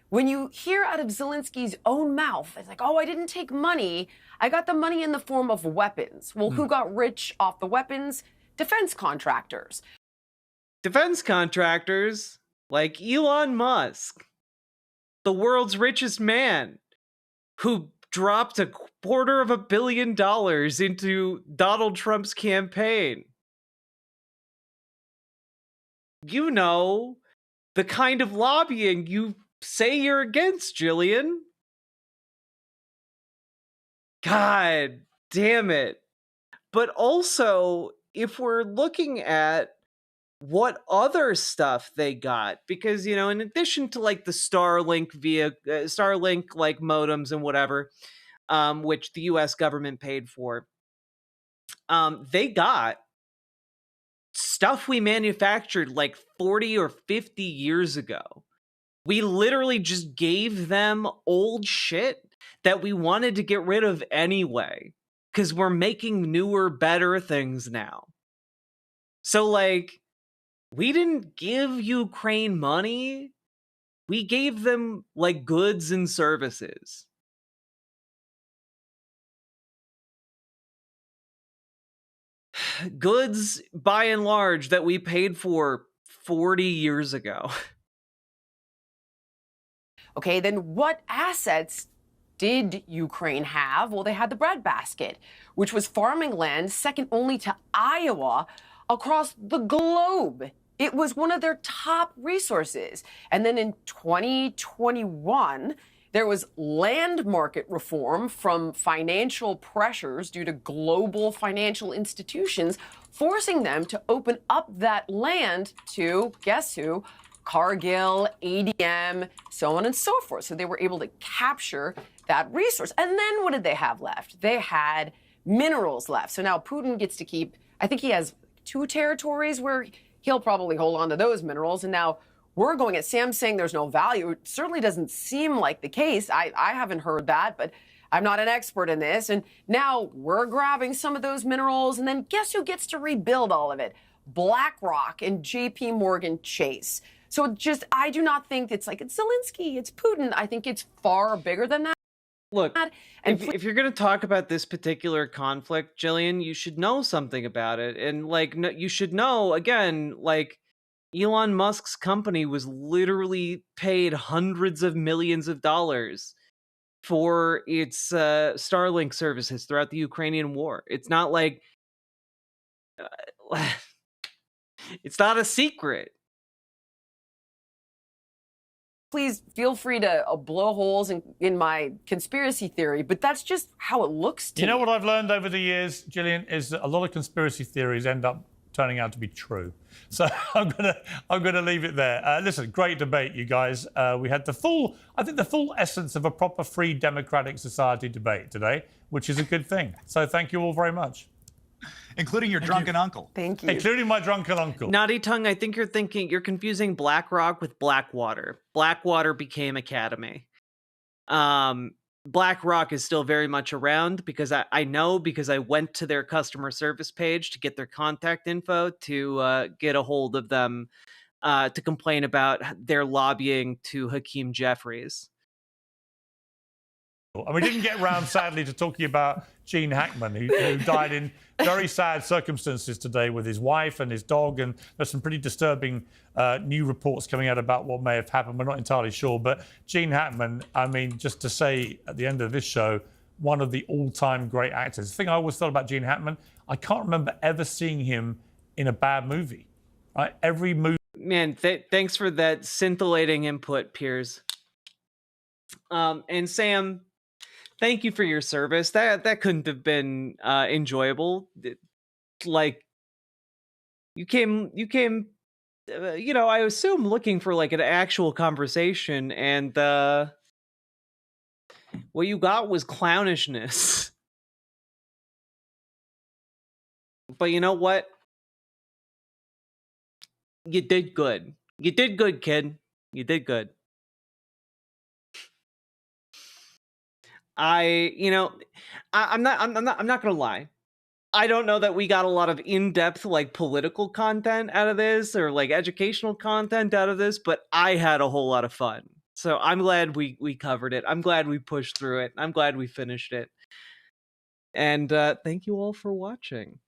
[SPEAKER 11] when you hear out of Zelensky's own mouth, it's like, oh, I didn't take money. I got the money in the form of weapons. Well, who got rich off the weapons? Defense contractors.
[SPEAKER 1] Defense contractors like Elon Musk, the world's richest man, who dropped $250 million into Donald Trump's campaign. You know, the kind of lobbying you say you're against, Jillian. God damn it. But also, if we're looking at what other stuff they got, because, you know, in addition to like the Starlink like modems and whatever, which the US government paid for, they got stuff we manufactured like 40 or 50 years ago. We literally just gave them old shit that we wanted to get rid of anyway, because we're making newer, better things now. So, like, we didn't give Ukraine money. We gave them, like, goods and services. Goods, by and large, that we paid for 40 years ago.
[SPEAKER 11] Okay, then what assets did Ukraine have? Well, they had the breadbasket, which was farming land second only to Iowa across the globe. It was one of their top resources. And then in 2021, there was land market reform from financial pressures due to global financial institutions, forcing them to open up that land to, guess who? Cargill, ADM, so on and so forth. So they were able to capture that resource. And then what did they have left? They had minerals left. So now Putin gets to keep, I think he has 2 territories where he'll probably hold on to those minerals. And now we're going at Sam saying there's no value. It certainly doesn't seem like the case. I haven't heard that, but I'm not an expert in this. And now we're grabbing some of those minerals. And then guess who gets to rebuild all of it? BlackRock and JP Morgan Chase. So just, I do not think it's like, it's Zelensky, it's Putin. I think it's far bigger than that.
[SPEAKER 1] Look, if you're going to talk about this particular conflict, Jillian, you should know something about it. And, like, you should know, again, like, Elon Musk's company was literally paid hundreds of millions of dollars for its Starlink services throughout the Ukrainian war. It's not like... it's not a secret.
[SPEAKER 11] Please feel free to blow holes in my conspiracy theory, but that's just how it looks to me.
[SPEAKER 3] You know what I've learned over the years, Gillian, is that a lot of conspiracy theories end up turning out to be true. So I'm gonna leave it there. Listen, great debate, you guys. We had the full essence of a proper free democratic society debate today, which is a good thing. So thank you all very much.
[SPEAKER 6] Including your drunken uncle.
[SPEAKER 11] Thank you.
[SPEAKER 3] Including my drunken uncle.
[SPEAKER 1] Naughty Tongue, I think you're confusing BlackRock with Blackwater. Blackwater became Academy. BlackRock is still very much around because I know because I went to their customer service page to get their contact info to get a hold of them to complain about their lobbying to Hakeem Jeffries.
[SPEAKER 3] And we didn't get around, sadly, to talking about Gene Hackman, who died in very sad circumstances today with his wife and his dog. And there's some pretty disturbing new reports coming out about what may have happened. We're not entirely sure. But Gene Hackman, I mean, just to say at the end of this show, one of the all-time great actors. The thing I always thought about Gene Hackman, I can't remember ever seeing him in a bad movie. Right? Every movie.
[SPEAKER 1] Man, thanks for that scintillating input, Piers. And Sam, thank you for your service. That couldn't have been enjoyable. Like, you came, you know, I assume looking for like an actual conversation, and what you got was clownishness. But you know what? You did good. You did good, kid. You did good. I'm not gonna lie. I don't know that we got a lot of in-depth like political content out of this or like educational content out of this, but I had a whole lot of fun. So I'm glad we covered it. I'm glad we pushed through it. I'm glad we finished it. And thank you all for watching.